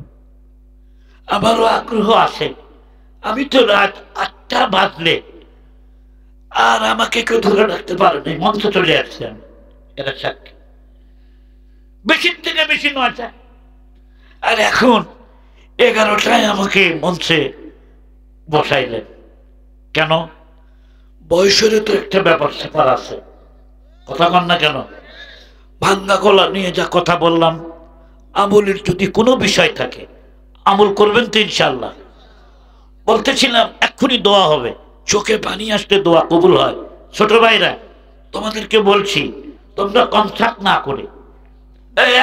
আমারও আগ্রহ আছে। আমি তো রাত 8টা বাজলে আর আমাকে কেউ ধরে রাখতে পারে নাই, মঞ্চে চলে আসছে আমি, এরা সাক্ষী। বেশির থেকে বেশি 9টা, আর এখন 11টায় আমাকে মঞ্চে বসাইলেন। কেন? বয়সের তো একটা ব্যাপার স্যাপার আছে, কথা কন না কেন? ভাঙ্গা গলা নিয়ে যা কথা বললাম, আমলের যদি কোনো বিষয় থাকে আমল করবেন তো ইনশাল্লাহ। বলতেছিলাম এক্ষুনি দোয়া হবে, চোখে পানি আসলে দোয়া কবুল হয়। ছোট ভাইরা, তোমাদেরকে বলছি, তোমরা কনসার্ট না করে,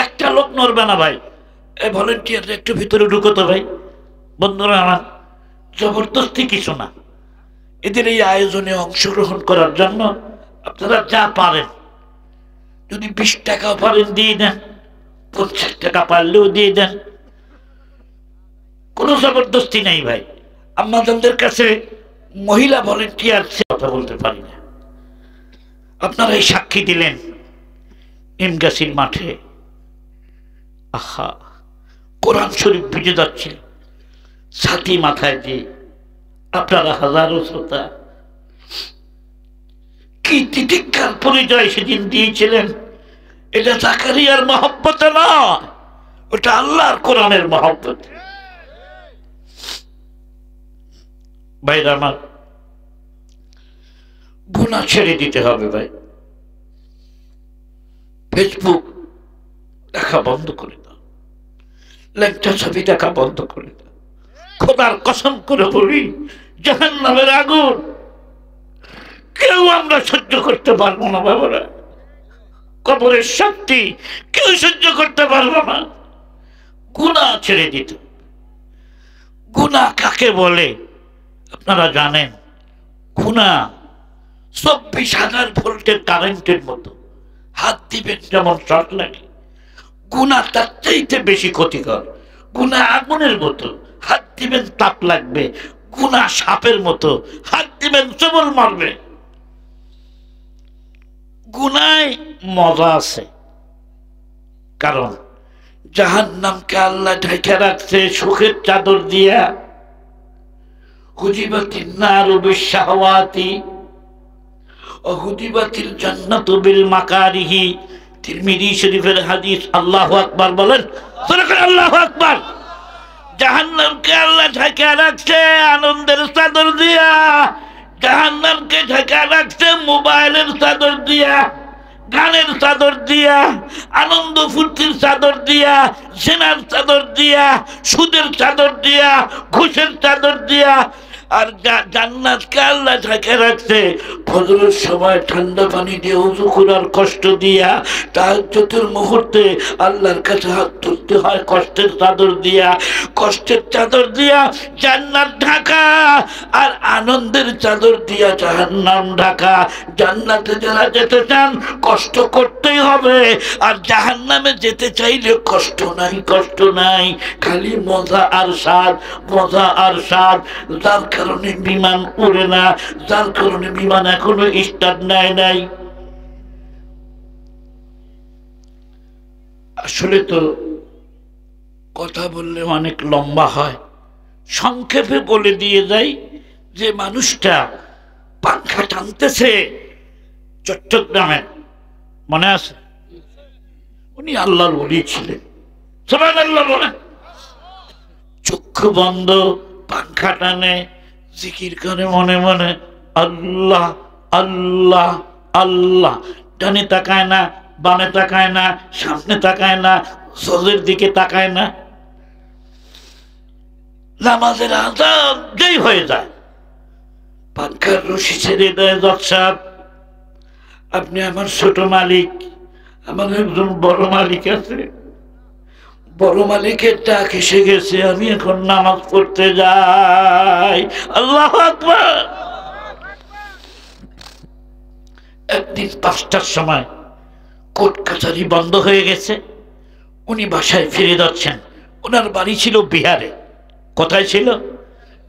একটা লোক নড়বে না ভাই। এই ভলেন্টিয়ার একটু ভিতরে ঢুকো তো ভাই। বন্ধুরা আমার, জবরদস্তি কিছু না, এদের এই আয়োজনে অংশগ্রহণ করার জন্য আপনারা যা পারেন, যদি 20 টাকা পারেন দিয়ে দেন, 50 টাকা পারলেও দিয়ে দেন, কোনো জবরদস্তি নেই ভাই। আমাদের কাছে মহিলা ভলেন্টিয়ার কথা বলতে পারি না। আপনারা এই সাক্ষী দিলেন ইমগাছির মাঠে, আহা কোরআন শরীফ ভিজে যাচ্ছিল ছাতি মাথায় দিয়ে, আপনারা হাজারো শ্রোতা কি তিতিক্ষার পরিচয় সেদিন দিয়েছিলেন। এটা জাকারিয়ার মহব্বতে নয়, ওটা আল্লাহর কোরআনের মহব্বত। ভাইরা আমার, গুনাহ ছেড়ে দিতে হবে ভাই। ফেসবুক দেখা বন্ধ করে দাও, লেকচার ছবি দেখা বন্ধ করে দাও। খোদার কসম করে বলি, জাহান্নামের আগুন কেউ আমরা সহ্য করতে পারবো না বাবারা। কবরের শক্তি কেউ সহ্য করতে পারবো না। গুনাহ ছেড়ে দিতে। গুনাহ কাকে বলে আপনারা জানেন? গুনাহ 24,000 ভোল্টের কারেন্টের মতো, হাত দিবেন যেমন শর্ট লাগে। গুনাহ তার চাইতে বেশি ক্ষতিকর। গুনাহ আগুনের মতো, হাত দিবেন তাপ লাগবে। গুনাহ সাপের মতো, হাত দিবেন চবল মারবে। গুনায় মজা আছে, কারণ জাহান্নামকে আল্লাহ ঢেকে রাখছে সুখের চাদর দিয়া। হুজিবাতিন নারু বিশ-শাহওয়াতি ওয়া হুজিবাতিল জান্নাতু বিল মাকারিহি। তিরমিজি শরীফের হাদিস। আল্লাহু আকবার বলেন, আল্লাহু আকবার। জাহান্নামকে আল্লাহ ঢেকে রাখছে আনন্দের চাদর দিয়া, জাহান্নামকে ঢেকে রাখছে মোবাইলের চাদর দিয়া, গানের চাদর দিয়া, আনন্দ ফুর্তির চাদর দিয়া, জেনার চাদর দিয়া, সুদের চাদর দিয়া, ঘুষের চাদর দিয়া। আর জান্নাতকে আল্লাহ ঢেকে রাখছে। ফজরের সময় ঠান্ডা পানি দিয়ে উযু করার কষ্ট দিয়া, তাহাজ্জুদের মুহূর্তে আল্লাহর কাছে হাত তুলতে হয় কষ্টের চাদর দিয়া, কষ্টের চাদর দিয়া জান্নাত ঢাকা, আর আনন্দের চাদর দিয়া জাহান্নাম ঢাকা। জান্নাতে যারা যেতে চান কষ্ট করতেই হবে, আর জাহান্নামে যেতে চাইলে কষ্ট নাই, কষ্ট নাই, খালি মজা আর স্বাদ, মজা আর স্বাদ। যার কারণে বিমান উড়ে না, যার কারণে বিমান এখনো স্টার্ট নেয় নাই। আসলে তো কথা বললে অনেক লম্বা হয়, সংক্ষেপে বলে দিয়ে যাই যে মানুষটা পাংখা টানতেছে চট্টগ্রামে, মনে আছে? উনি আল্লাহর ওলি ছিলেন, সুবহানাল্লাহ বলেন। চক্ষু বন্ধ, পাংখা টানে, জিকির করে মনে মনে আল্লাহ আল্লাহ আল্লাহ। ডানে তাকায় না, বামে তাকায় না, সামনে তাকায় না, সজের দিকে তাকায় না। নামাজের আযান যেই হয়ে যায় পাংখার রশি ছেড়ে দেয়। জজ সাহেব, আপনি আমার ছোট মালিক, আমার একজন বড় মালিক আছে, বড় মালিকের ডাক এসে গেছে, আমি এখন নামাজ পড়তে যাই। আল্লাহু আকবার। একদিন 5টার সময় কোর্ট কাছারি বন্ধ হয়ে গেছে, উনি বাসায় ফিরে যাচ্ছেন। ওনার বাড়ি ছিল বিহারে। কোথায় ছিল?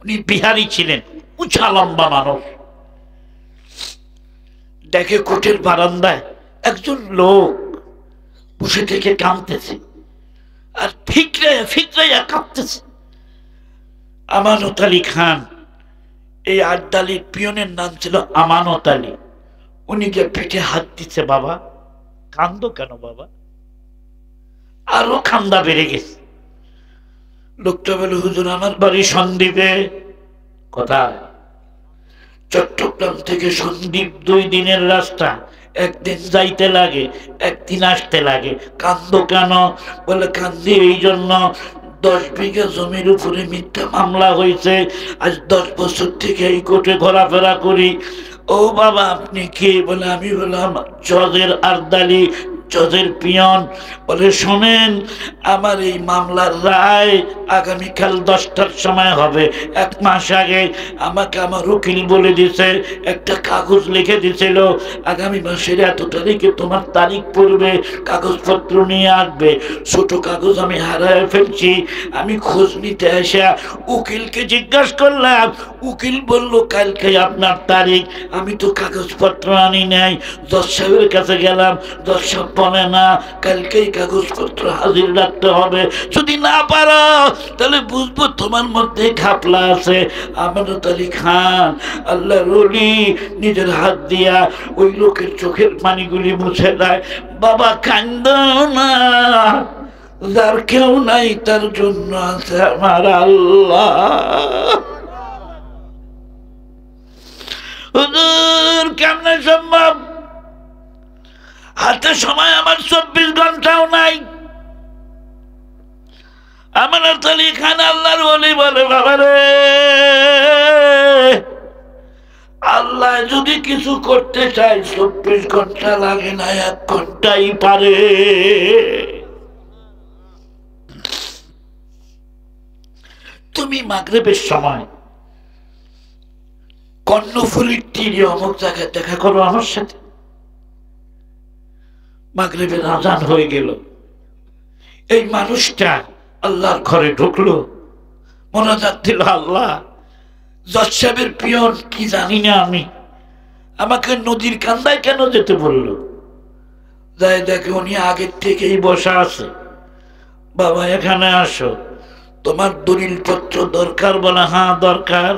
উনি বিহারি ছিলেন, উঁচা লম্বা মানুষ। দেখে কোর্টের বারান্দায় একজন লোক বসে থেকে কাঁদতেছে, আর ফিকরাইয়া কাঁদতেছে। আমানত আলী খান, এই আড্ডালির পিয়নের নাম ছিল আমানত আলী। উনি গিয়ে পিঠে হাত দিচ্ছে, বাবা কান্দো কেন বাবা? আরো কান্দা বেড়ে গেছে। লোকটা বলে, হুজুর আমার বাড়ি সন্দ্বীপে। কোথায়? চট্টগ্রাম থেকে সন্দ্বীপ 2 দিনের রাস্তা, একদিন যাইতে লাগে, একদিন আসতে লাগে। কান্দো কেন? বলে, কান্দি এই জন্য 10 বিঘা জমির উপরে মিথ্যা মামলা হয়েছে, আজ 10 বছর থেকে এই কোর্টে ঘোরাফেরা করি। ও বাবা আপনি কে? বলে, আমি হলাম জজের আর্দালি, জজের পিয়ন। বলে, শোনেন, আমার এই মামলার রায় আগামীকাল 10টার সময় হবে। 1 মাস আগে আমাকে আমার উকিল বলে দিছে, একটা কাগজ লিখে দিছিল, আগামী মাসের এত তারিখে তোমার তারিখ পড়বে, কাগজপত্র নিয়ে আসবে। ছোট কাগজ আমি হারায় ফেলছি। আমি খোঁজ নিতে আসা উকিলকে জিজ্ঞাসা করলাম, উকিল বলল কালকে আপনার তারিখ। আমি তো কাগজপত্র আনি নাই। জজ সাহেবের কাছে গেলাম, জজ সাহেব বলে না, কালকেই কাগজপত্র হাজির রাখতে হবে। যদি না পারো তাহলে বুঝবো তোমার মধ্যে ঘাপলা আছে। আমানত আলী খান আল্লাহর ওলি নিজের হাত দিয়া ওই লোকের চোখের পানিগুলি মুছে দেয়। বাবা কান্দো না, যার কেউ নাই তার জন্য আছে আমার আল্লাহ। হুজুর কেমনে সম্ভব? হাতে সময় আমার 24 ঘন্টাও নাই। আমানত আলী খান আল্লাহর ওলি বলে, বাবা রে, আল্লাহ যদি কিছু করতে চায় 24 ঘন্টা লাগে না, 1 ঘন্টাই পারে। তুমি মাগরিবের সময় কর্ণফুলীর তীরে অমুক জায়গায় দেখা করো আমার সাথে। মাগরিবের আজান হয়ে গেল, এই মানুষটা আল্লাহর ঘরে ঢুকলো, মোনাজাত দিল, আল্লাহ জজ সাহেবের পিয়ন কি জানি না আমি, আমাকে নদীর কান্দায় কেন যেতে বললো। যাই দেখে উনি আগের থেকেই বসা আছে। বাবা এখানে আসো, তোমার দলিল পত্র দরকার? বলে, হ্যাঁ দরকার।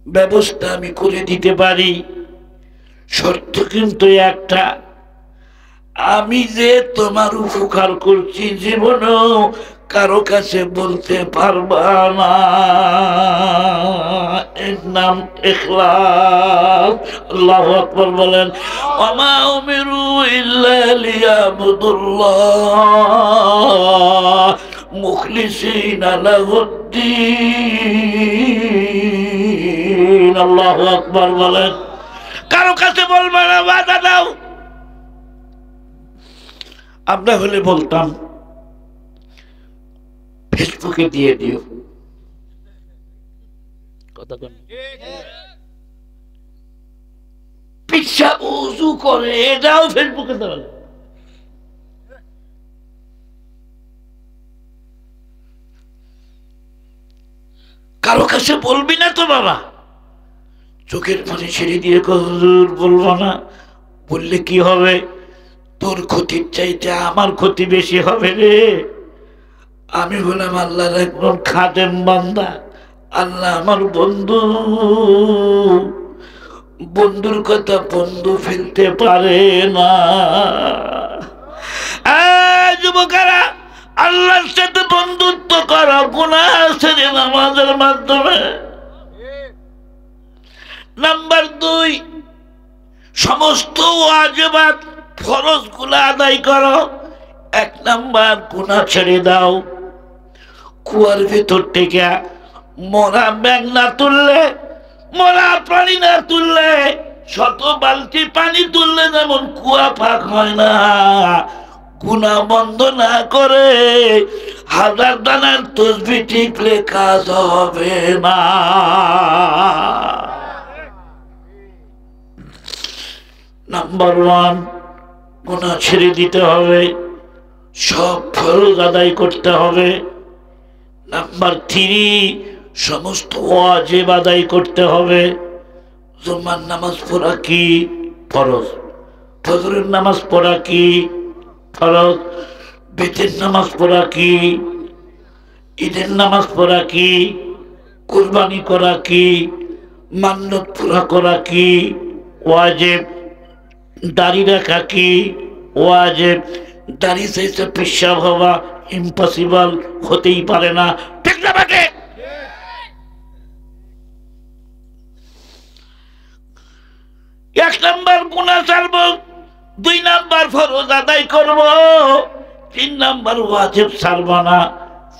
ব্যবস্থা আমি করে দিতে পারি, শর্ত কিন্তু একটা, আমি যে তোমার উপকার করছি জীবনেও কারো কাছে বলতে পারবা না, এর নাম ইখলাস। আল্লাহু আকবার বলেন। ওয়ামা উমিরু ইল্লা লিয়াবুদুল্লাহ মুখলিসিনা লাহুদ্দিন। আল্লাহু আকবার বলেন। কারো কাছে বলবে না বাধা দাও। আমরা হলে বলতাম ফেসবুকে দিয়ে দিও। কথা বল। পিচ্ছা উজু করে এটাও ফেসবুকে দেওয়া। কারো কাছে বলবি না তো বাবা, চোখের পানি ছেড়ে দিয়ে হুজুর বলবো না, বললে কি হবে? তোর ক্ষতির চাইতে আমার ক্ষতি বেশি হবে রে। আমি হলাম আল্লাহর একজন খাদেম বান্দা, আল্লাহ আমার বন্ধু, বন্ধুর কথা বন্ধু ফেলতে পারে না। যুবকেরা, আল্লাহর সাথে বন্ধুত্ব করা গুনাহ ছেড়ে নামাজের মাধ্যমে। নাম্বার 2, সমস্ত ওয়াজিবাত ফরজ গুলা আদায় করো। 1 নাম্বার, গুনাহ ছেড়ে দাও। কুয়ার ভেতর থেকে মরা ব্যাঙ না তুললে, মরা প্রাণী না তুললে, শত বালতি পানি তুললে যেমন কুয়া পাক হয় না, গুনাহ বন্ধ না করে 1000 দানার তসবিহ টিপলে কাজ হবে না। নাম্বার 1, গুনাহ ছেড়ে দিতে হবে, সব ফরজ আদায় করতে হবে। নাম্বার 3, সমস্ত ওয়াজিব আদায় করতে হবে। জুমার নামাজ পড়া কি? ফরজ। ফজরের নামাজ পড়া কি? ফরজ। বেতের নামাজ পড়া কি? ঈদের নামাজ পড়া কি? কুরবানি করা কি? মান্নত পুরা করা কি? ওয়াজিব। দাড়ি রাখা কি? ওয়াজিব। দাড়ি চাইতে পেশাব হওয়া ইম্পসিবল, হতেই পারে না, ঠিক না বাকে? 1 নাম্বার গুনাহ ছাড়বো, 2 নাম্বার ফরজ আদায় করব, 3 নাম্বার ওয়াজিব ছাড়ব না,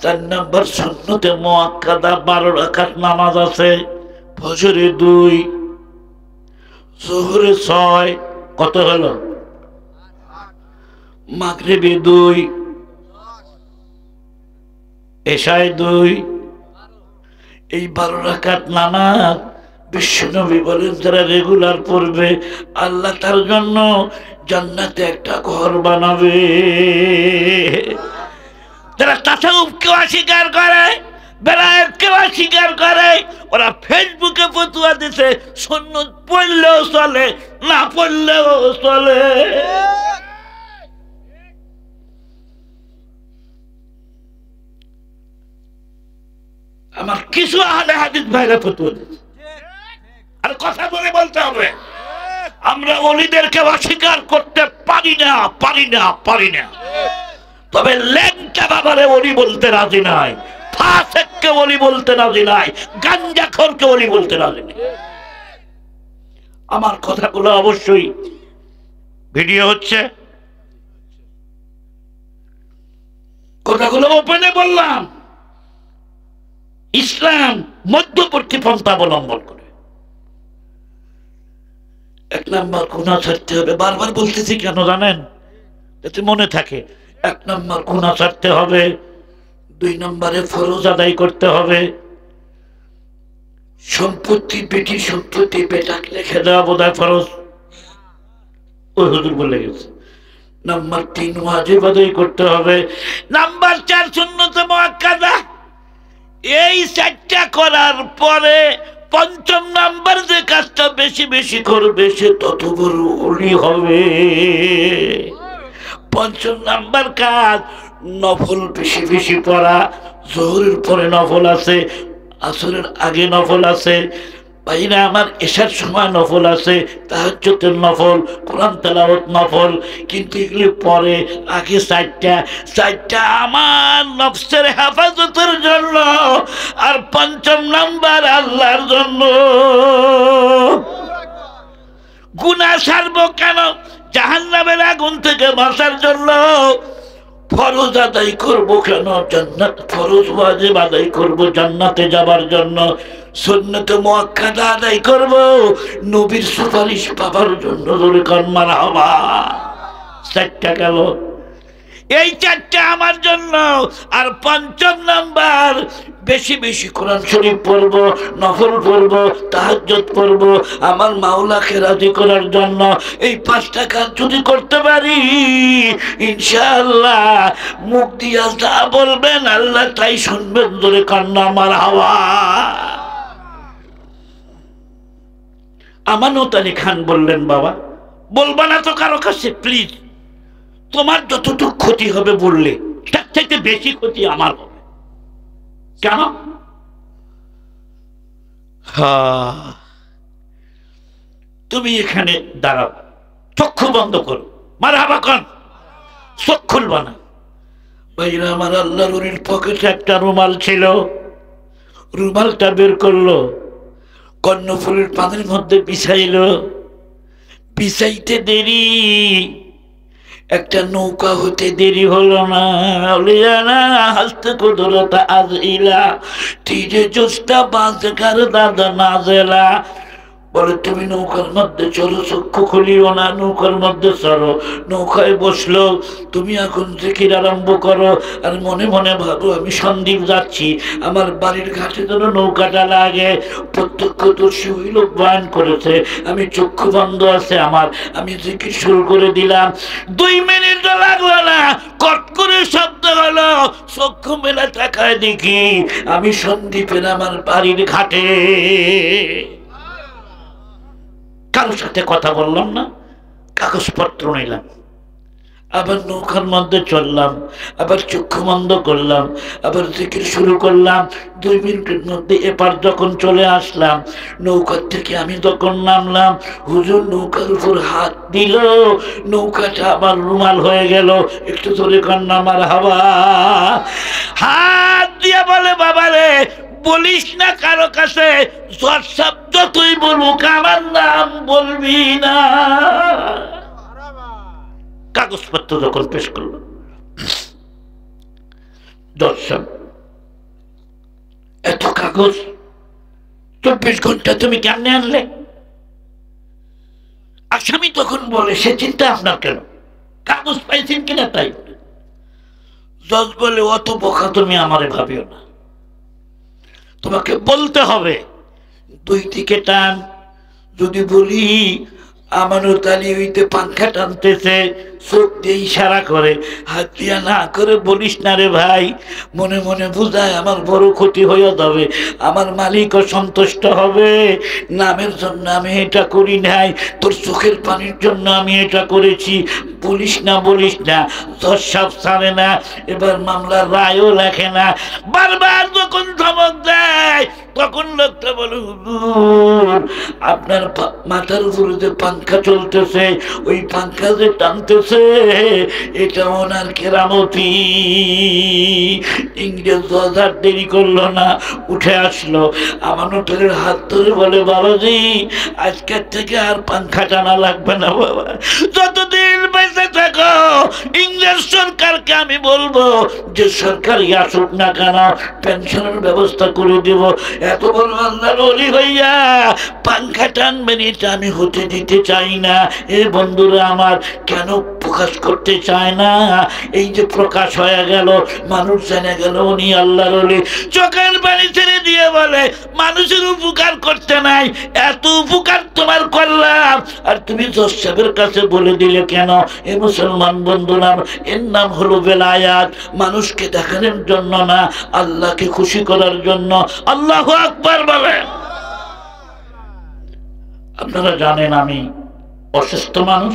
4 নাম্বার সুন্নতে মুআক্কাদা 12 রাকাত নামাজ আছে। ফজরে 2, যোহরে 6, কত হলো? মাগরিবে 2, এশায় 2, এই 12 রাকাত নামাজ বিশ্বনবী বলেন যারা রেগুলার পড়বে আল্লাহ তার জন্য জান্নাতে একটা ঘর বানাবে। যারা তাসাউফকে অস্বীকার করে, বেলায়েতকে অস্বীকার করে, ওরা ফেসবুকে ফতোয়া দিছে সুন্নত পড়লেও চলে, না পড়লেও চলে। আমার কিছু আহলে হাদিস ভাইরা ফতোয়া দিচ্ছে, আর কথা বলে বলতে হবে, আমরা ওলিদেরকে অস্বীকার করতে পারি না, পারি না, পারি না। তবে ল্যাংটা বাবারে ওলি বলতে রাজি নাই, ফাসেককে ওলি বলতে রাজি নাই, গাঞ্জাখোরকে ওলি বলতে রাজি নাই। আমার কথাগুলো অবশ্যই ভিডিও হচ্ছে, কথাগুলো ওপেনে বললাম। ইসলাম মধ্যবর্তী পন্থা অবলম্বন করে। 1 নাম্বার গুনাহ ছাড়তে হবে, বারবার বলতেছি কেন জানেন? যাতে মনে থাকে। 1 নাম্বার গুনাহ ছাড়তে হবে, 2 নম্বরে ফরজ আদায় করতে হবে। সম্পত্তি, বেটি সম্পত্তি বেটাকে রেখে দেওয়া বোধহয় ফরজ, ওই হুজুর বলে গেছে। নাম্বার 3 ওয়াজিব আদায় করতে হবে। নাম্বার 4 সুন্নতে মুআক্কাদা। এই 4টা করার পরে 5ম নাম্বার যে কাজটা বেশি বেশি করবে সে তত বড় ওলি হবে। 5ম নাম্বার কাজ নফল বেশি বেশি পড়া। যোহরের পরে নফল আছে, আসরের আগে নফল আছে, ভাইরা আমার এশার সময় নফল আছে, তাহাজ্জুদের নফল, কোরআন তেলাওয়াত নফল। কিন্তু এগুলি পরে, আগে 4টা আমার নফসের হেফাজতের জন্য, আর 5ম নাম্বার আল্লাহর জন্য। গুনাহ ছাড়বো কেন? জাহান্নামের আগুন থেকে বাঁচার জন্য। ফরজ আদায় করবো কেন? জান্নাত ফরজ ওয়াজিব আদায় করবো জান্নাতে যাবার জন্য, সুন্নত মুআক্কাদা আদায় করবো নবীর সুপারিশ পাবার জন্য। জোরে কান মারহাবা। চারটা গেল, এই চারটা আমার জন্য। আর পঞ্চম নাম্বার, বেশি বেশি কোরআন শরীফ পড়বো, নফল পড়বো, তাহাজ্জুদ পড়বো আমার মাওলাকে রাজি করার জন্য। এই পাঁচটা কাজ যদি করতে পারি ইনশাআল্লাহ মুখ দিয়া যা বলবেন আল্লাহ তাই শুনবেন। ধরে কান্না মারহাবা। আমানত আলী খান বললেন, বাবা বলবা না তো কারো কাছে প্লিজ, তোমার যতটুকু ক্ষতি হবে বললে তার চাইতে বেশি ক্ষতি আমার হবে। কেন? তুমি এখানে দাঁড়াও, চক্ষু বন্ধ করো, মারহাবা কন, চোখ খুলবা না। ভাইরা আমার, আল্লাহর ওলির পকেটে একটা রুমাল ছিল, রুমালটা বের করলো, কর্ণফুলের পানির মধ্যে বিছাইল। বিছাইতে দেরি, একটা নৌকা হতে দেরি হলো না। হাসতে কুদরতা আজ ইলা তীরে জোস্তা বাজকার দাদা নাজেলা। বলে তুমি নৌকার মধ্যে চলো, চক্ষু খুলিও না, নৌকার মধ্যে চলো। নৌকায় বসলো, তুমি এখন জিকির আরম্ভ করো আর মনে মনে ভাবো আমি সন্দ্বীপ যাচ্ছি, আমার বাড়ির ঘাটে যেন নৌকাটা লাগে। প্রত্যক্ষদর্শী ওই লোক বয়ান করেছে, আমি চক্ষু বন্ধ আছে আমার, আমি জিকির শুরু করে দিলাম। 2 মিনিট লাগলো না, কট করে শব্দ হলো, চক্ষু মেলা তাকায় দেখি আমি সন্দ্বীপের আমার বাড়ির ঘাটে। কারোর সাথে কথা বললাম না, কাগজপত্র নিলাম, আবার নৌকার মধ্যে চললাম, আবার চক্ষু বন্ধ করলাম, আবার জিকির শুরু করলাম। 2 মিনিটের মধ্যে এপার যখন চলে আসলাম, নৌকার থেকে আমি যখন নামলাম, হুজুর নৌকার উপর হাত দিল, নৌকাটা আবার রুমাল হয়ে গেল। একটু জোরে কান্না মারহাবা। হাত দিয়া বলে, বাবা রে বলিস না কারো কাছে, জ্বর শব্দ তুই বলুক আমার নাম বলবি না। কাগজপত্র যখন পেশ করলো, দর্শক এত কাগজ 24 ঘন্টা তুমি কেমনে আনলে? আসামি তখন বলে, সে চিন্তা আপনার কেন, কাগজ পাইছেন কিনা তাই। জজ বলে, অত বোকা তুমি আমারে ভাবিও না, তোমাকে বলতে হবে 2 দিকে টান। যদি বলি আমানত আলী হইতে পাংখা টানতেছে, চোখ দিয়ে ইশারা করে, হাত দিয়া না করে বলিস না রে ভাই, মনে মনে বুঝায় আমার বড় ক্ষতি হয়ে যাবে, আমার মালিকও সন্তুষ্ট হবে। নামের জন্য আমি এটা করি নাই, তোর চোখের পানির জন্য আমি এটা করেছি, বলিস না বলিস না। জজ সাহেব ছাড়ে না, এবার মামলার রায়ও লেখে না। বারবার যখন ধমক দেয় তখন লোকটা বলে, হুজুর আপনার মাথার উপরে যে পাংখা চলতেছে, ওই পাংখা যে টানতেছে এটা ওনার কেরামতি। ইংরেজ জজ আর দেরি করলো না, উঠে আসলো, আমানতের হাত ধরে বলে, বাবাজি আজকের থেকে আর পাংখা টানা লাগবে না বাবা, যতদিন বেঁচে থাকো ইংরেজ সরকারকে আমি বলবো যে সরকারই আসুক না কেন পেনশনের ব্যবস্থা করে দেব। এত বড় আল্লাহর ওলি হইয়া পাংখা টানবেন এটা আমি হতে দিতে চাই না। এ বন্ধুরা আমার, কেন প্রকাশ করতে চায় না? এই যে প্রকাশ হয়ে গেল, মানুষ জেনে গেল উনি আল্লাহর ওলি। চোখের পানি ছেড়ে দিয়ে বলে, মানুষের উপকার করতে নাই, এত উপকার তোমার করলাম আর তুমি জজ সাহেবের কাছে বলে দিলে কেন? এ মুসলমান বন্ধুরা, এর নাম হলো বেলায়াত। মানুষকে দেখানোর জন্য না, আল্লাহকে খুশি করার জন্য। আল্লাহু আকবার বলেন। আপনারা জানেন আমি অসুস্থ মানুষ,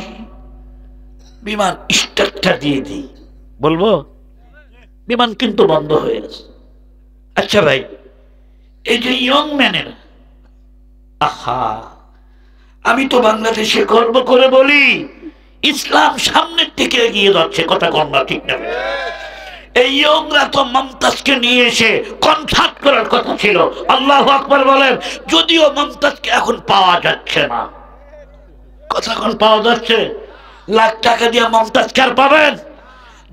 বিমান স্টার্টটা দিয়ে দিই, বলবো বিমান কিন্তু বন্ধ হয়ে গেছে। আচ্ছা ভাই, এই যে ইয়ং ম্যানের, আহা আমি তো বাংলাদেশে গর্ব করে বলি ইসলাম সামনের দিকে এগিয়ে যাচ্ছে, কথা কন্যা ঠিক না? এই ইয়ংরা তো মমতাজকে নিয়ে এসে কনসার্ট করার কথা ছিল, আল্লাহু আকবার বলেন। যদিও মমতাজকে এখন পাওয়া যাচ্ছে না, কথা কোন পাওয়া যাচ্ছে? লাখ টাকা দিয়ে মমতাজকে আর পাবেন?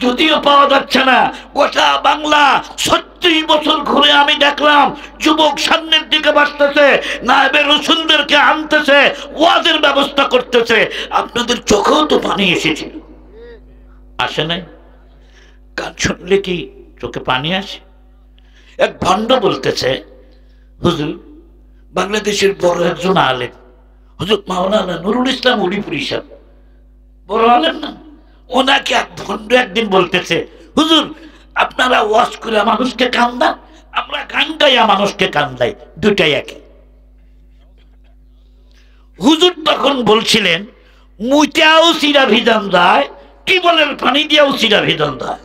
যদিও পাওয়া যাচ্ছে না। গোটা বাংলা 36 বছর ঘুরে আমি দেখলাম যুবক সামনের দিকে বাড়তেছে, নায়েবে রসুলদেরকে আনতেছে, ওয়াজের ব্যবস্থা করতেছে। আপনাদের চোখেও তো পানি এসেছিল, আসে নাই? গান শুনলে কি চোখে পানি আসে? এক ভণ্ড বলতেছে, হুজুর বাংলাদেশের বড় একজন আলেম, হুজুর মাওলানা নুরুল ইসলাম উলিপুরি সাহেব, বড় আলেম না, ওনাকে এক ভণ্ড একদিন বলতেছে, হুজুর আপনারা ওয়াজ করে মানুষকে কান্দান, আমরা গান গাইয়া মানুষকে কান্দাই, দুটাই একই। হুজুর তখন বলছিলেন, মুইটাও চিরা ভিজান যায়, টিবলের পানি দিয়েও চিরা ভিজান যায়।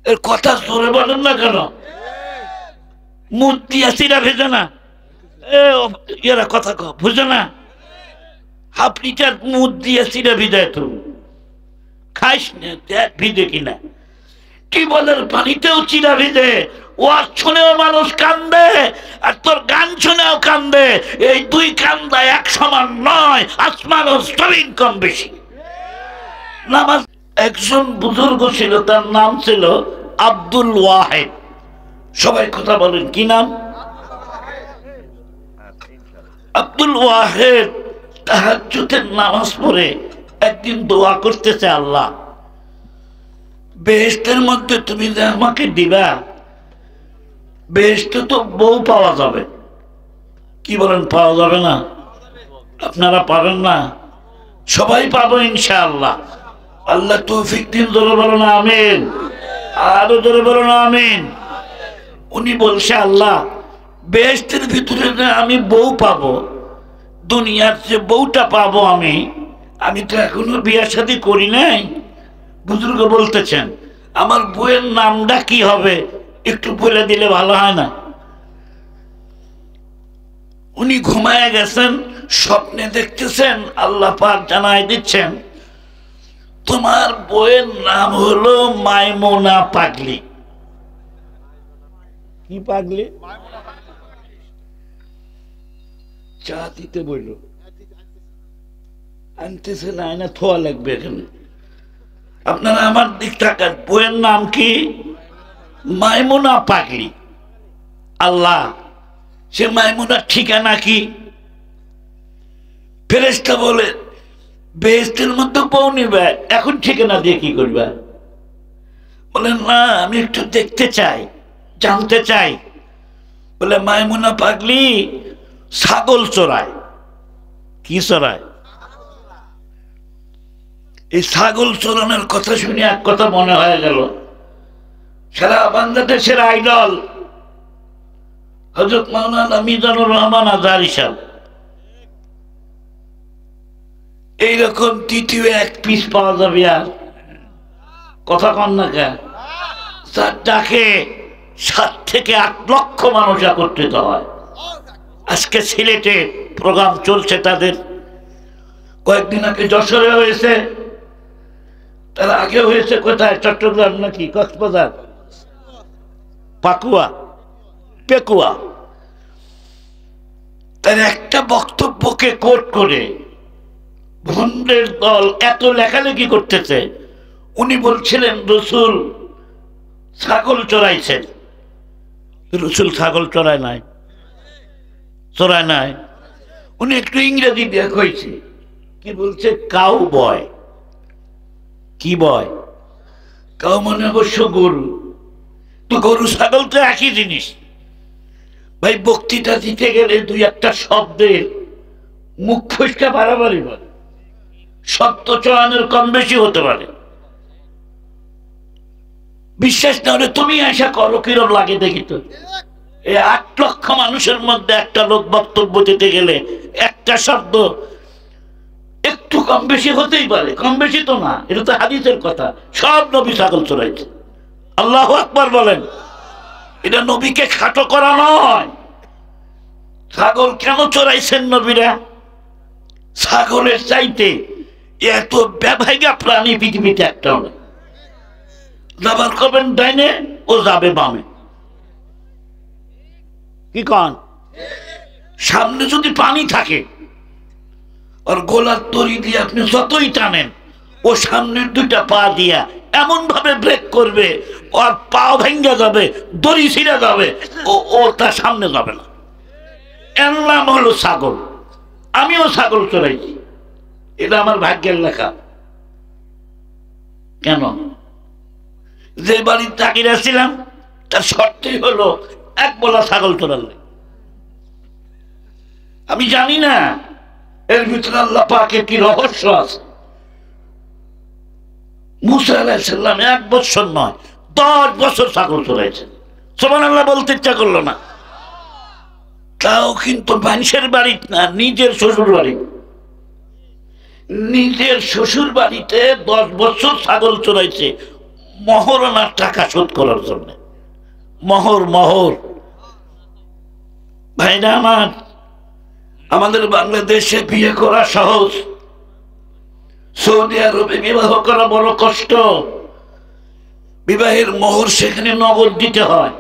এর কথা জোরে বলেন না কেন? মুখ দিয়া চিরা ভেজে না, এরা কথা বুঝে না? হাফ লিটার মুখ দিয়ে চিরা ভিজায়, তো খাইস না, দেখ ভিজে কিনা। টিবলের পানিতেও চিরা ভিজে, ওয়াজ শুনেও মানুষ কান্দে, আর তোর গান শুনেও কান্দে। এই দুই কান্দা এক সমান নয়, আসমান ও জমিন কম বেশি। নামাজ একজন বুজুর্গ ছিল, তার নাম ছিল আব্দুল ওয়াহেদ। সবাই কথা বলেন, কি নাম? আব্দুল ওয়াহেদ তাহাজ্জুদের নামাজ পড়ে একদিন দোয়া করতেছে, আল্লাহ বেহেশতের মধ্যে তুমি যে আমাকে দিবা, বেহেশতে তো বউ পাওয়া যাবে। কি বলেন, পাওয়া যাবে না? আপনারা পাবেন না? সবাই পাবো ইনশাআল্লাহ। আল্লাহ তৌফিক দিন, জোরে বলো না আমিন, আরো জোরে বলো না আমিন। উনি বলছে, আল্লাহ বেহেশতের ভিতরে আমি বউ পাবো, দুনিয়ার যে বউটা পাবো আমি তো এখনো বিয়ে শাদী করি নাই। বুজুর্গ বলতেছেন, আমার বউয়ের নামটা কি হবে একটু বলে দিলে ভালো হয় না? উনি ঘুমায় গেছেন, স্বপ্নে দেখতেছেন আল্লাহ পাক জানাই দিচ্ছেন, তোমার বউয়ের নাম হলো মাইমুনা পাগলি। কি পাগলি? চা দিতে বলল, আনতেছে না, আয়না থোয়া লাগবে এখানে। আপনারা আমার দিক থাকার, বইয়ের নাম কি? মাইমুনা পাগলি। আল্লাহ, সে মাইমুনার ঠিকানা কি? ফেরেশতা বলে, বেহেশতের মধ্যে বউ নিবে, এখন ঠিকানা দিয়ে কি করবে? বলেন না, আমি একটু দেখতে চাই, জানতে চাই। বলে মাইমুনা পাগলি ছাগল চড়ায়। কি চড়ায়? এই ছাগল চড়ানোর কথা শুনে এক কথা মনে হয়ে গেল, সারা বাংলাদেশের আইডল হযরত মাওলানা মিজানুর রহমান আজহারী সাহেব, এইরকম তৃতীয় এক পিস পাওয়া যাবে? আর কথা কন না কে? তাকে 7 থেকে 8 লক্ষ মানুষ একত্রিত হয়। আজকে সিলেটে প্রোগ্রাম চলছে তাদের, কয়েকদিন আগে যশোরে হয়েছে, তার আগে হয়েছে কোথায়, চট্টগ্রাম নাকি কক্সবাজার, পাকুয়া, পেকুয়া। তার একটা বক্তব্যকে কোট করে ভণ্ডের দল এত লেখালেখি করতেছে। উনি বলছিলেন রাসূল ছাগল চড়াইছেন। রাসূল ছাগল চড়ায় নাই, চড়ায় নাই। উনি একটু ইংরেজি দিয়ে কইছে, কি বলছে? Cow boy. কি বয়? কাউ মানে অবশ্য গরু। তো গরু ছাগল তো একই জিনিস ভাই। বক্তৃতা দিতে গেলে 2-1টা শব্দের মুখ ফসকা বাড়াবাড়ি বলে, শব্দ চয়নের কম বেশি হতে পারে। বিশ্বাস না হলে তুমি আশা করো, কিরম লাগে দেখি তো। এই 8 লক্ষ মানুষের মধ্যে একটা লোক বক্তব্য দিতে গেলে একটা শব্দ একটু কম বেশি হতেই পারে, কম বেশি তো না, এটা তো হাদিসের কথা। সব নবী ছাগল চড়াইছে। আল্লাহু আকবার বলেন। এটা নবীকে খাটো করা নয়। ছাগল কেন চড়াইছেন নবীরা? ছাগলের চাইতে এত ব্যবহারিক প্রাণী পৃথিবীতে একটা নয়। যাবার করবেন ডাইনে, ও যাবে বামে। কি কন? সামনে যদি পানি থাকে, আর গোলার তরি দিয়ে আপনি যতই টানেন, ও সামনের দুইটা পা দিয়া এমন ভাবে ব্রেক করবে, ওর পা ভেঙে যাবে, দড়ি ছিঁড়ে যাবে, ও তার সামনে যাবে না। এর নাম হলো ছাগল। আমিও ছাগল চড়াইছি, এটা আমার ভাগ্যের লেখা। কেন? যে বাড়ির চাকরি ছিলাম তার শর্তই হলো এক বলা ছাগল চড়ালে। আমি জানি না এর ভিতরে আল্লাহ পাকের কি রহস্য আছে। মুসা আলাইহিস সালাম 1 বছর নয় 10 বছর ছাগল চড়াইছেন। সুবহানাল্লাহ বলতে ইচ্ছা করলো না। তাও কিন্তু মানুষের বাড়ি না, নিজের শ্বশুর বাড়ি। নিজের শ্বশুর বাড়িতে 10 বছর ছাগল চড়াইছে মহরণার টাকা শোধ করার জন্য। মোহর ভাইরা আমার, আমাদের বাংলাদেশে বিয়ে করা সহজ, সৌদি আরবে বিবাহ করা বড় কষ্ট। বিবাহের মোহর সেখানে নগদ দিতে হয়,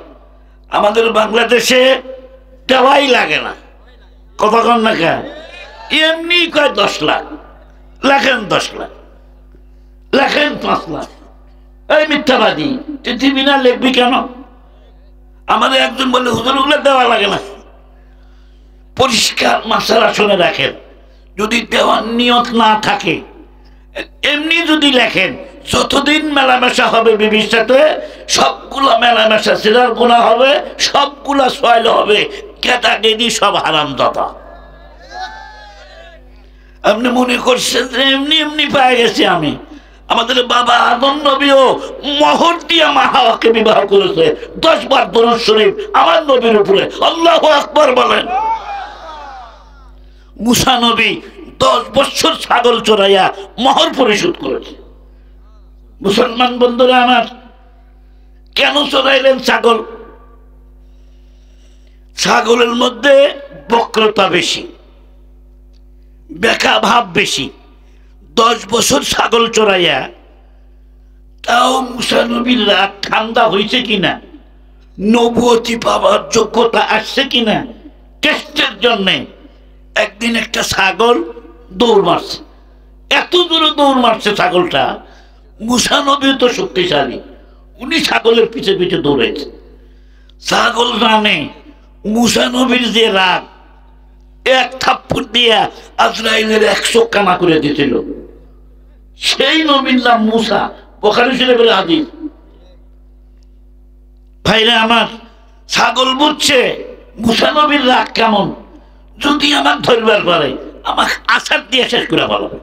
আমাদের বাংলাদেশে দেওয়াই লাগে না। কথা কন না কেন? এমনি কয় 10 লাখ, লেখেন 10 লাখ, লেখেন 5 লাখ। এই মিথ্যাবাদী, তুই দিবি না, লিখবি কেন? আমাদের একজন বললে হুজুর ওগুলো দেওয়া লাগে না। পরিষ্কার মাসালা শুনে রাখেন, যদি দেওয়ার নিয়ত না থাকে এমনি যদি লেখেন, যতদিন মেলামেশা হবে বিবির সাথে সবগুলা মেলামেশা সিরার গুনাহ হবে, সবগুলা সয়ল হবে, ক্যাটাগরি সব হারামজাদা। আপনি মনে করছেন যে এমনি এমনি পেয়ে গেছি আমি? আমাদের বাবা আদম নবীও মোহর দিয়া মা হাওয়াকে বিবাহ করেছে। 10 বার দরুদ শরীফ আমার নবীর উপরে, আল্লাহু আকবার বলেন। মুসা নবী 10 বছর ছাগল চড়াইয়া মোহর পরিশোধ করেছে। মুসলমান বন্ধুরা আমার, কেন চড়াইলেন ছাগল? ছাগলের মধ্যে বক্রতা বেশি, বেকা ভাব বেশি। 10 বছর ছাগল চড়াইয়া তাও মুসা নবীর রাত ঠান্ডা হয়েছে কিনা, নবুয়তি পাওয়ার যোগ্যতা আসছে কিনা টেস্টের জন্যে একদিন একটা ছাগল দৌড় মারছে। এত দূরে দৌড় মারছে ছাগলটা, মুসা নবী তো শক্তিশালী, উনি ছাগলের পিছে পিছে দৌড়েছে। ছাগল জানে মুসা নবীর যে রাগ, এক থাপ্পড় দিয়া আজরাইলের 100 কানা করে দিয়েছিল। সেই নবীর নাম মুসা, বুখারী শরীফের হাদিস। ভাইরা আমার, ছাগল বুঝছে মুসা নবীর রাগ কেমন, যদি আমার ধরবার পারে আমাকে আছাড় দিয়ে শেষ করে ফেলাবে।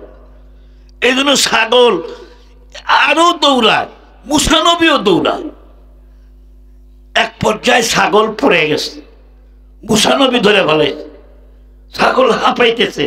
এই জন্য ছাগল আরো দৌড়ায়, মুসা নবীও দৌড়ায়। এক পর্যায়ে ছাগল পড়ে গেছে, মুসা নবী ধরে ফেলে, ছাগল হাঁপাইতেছে।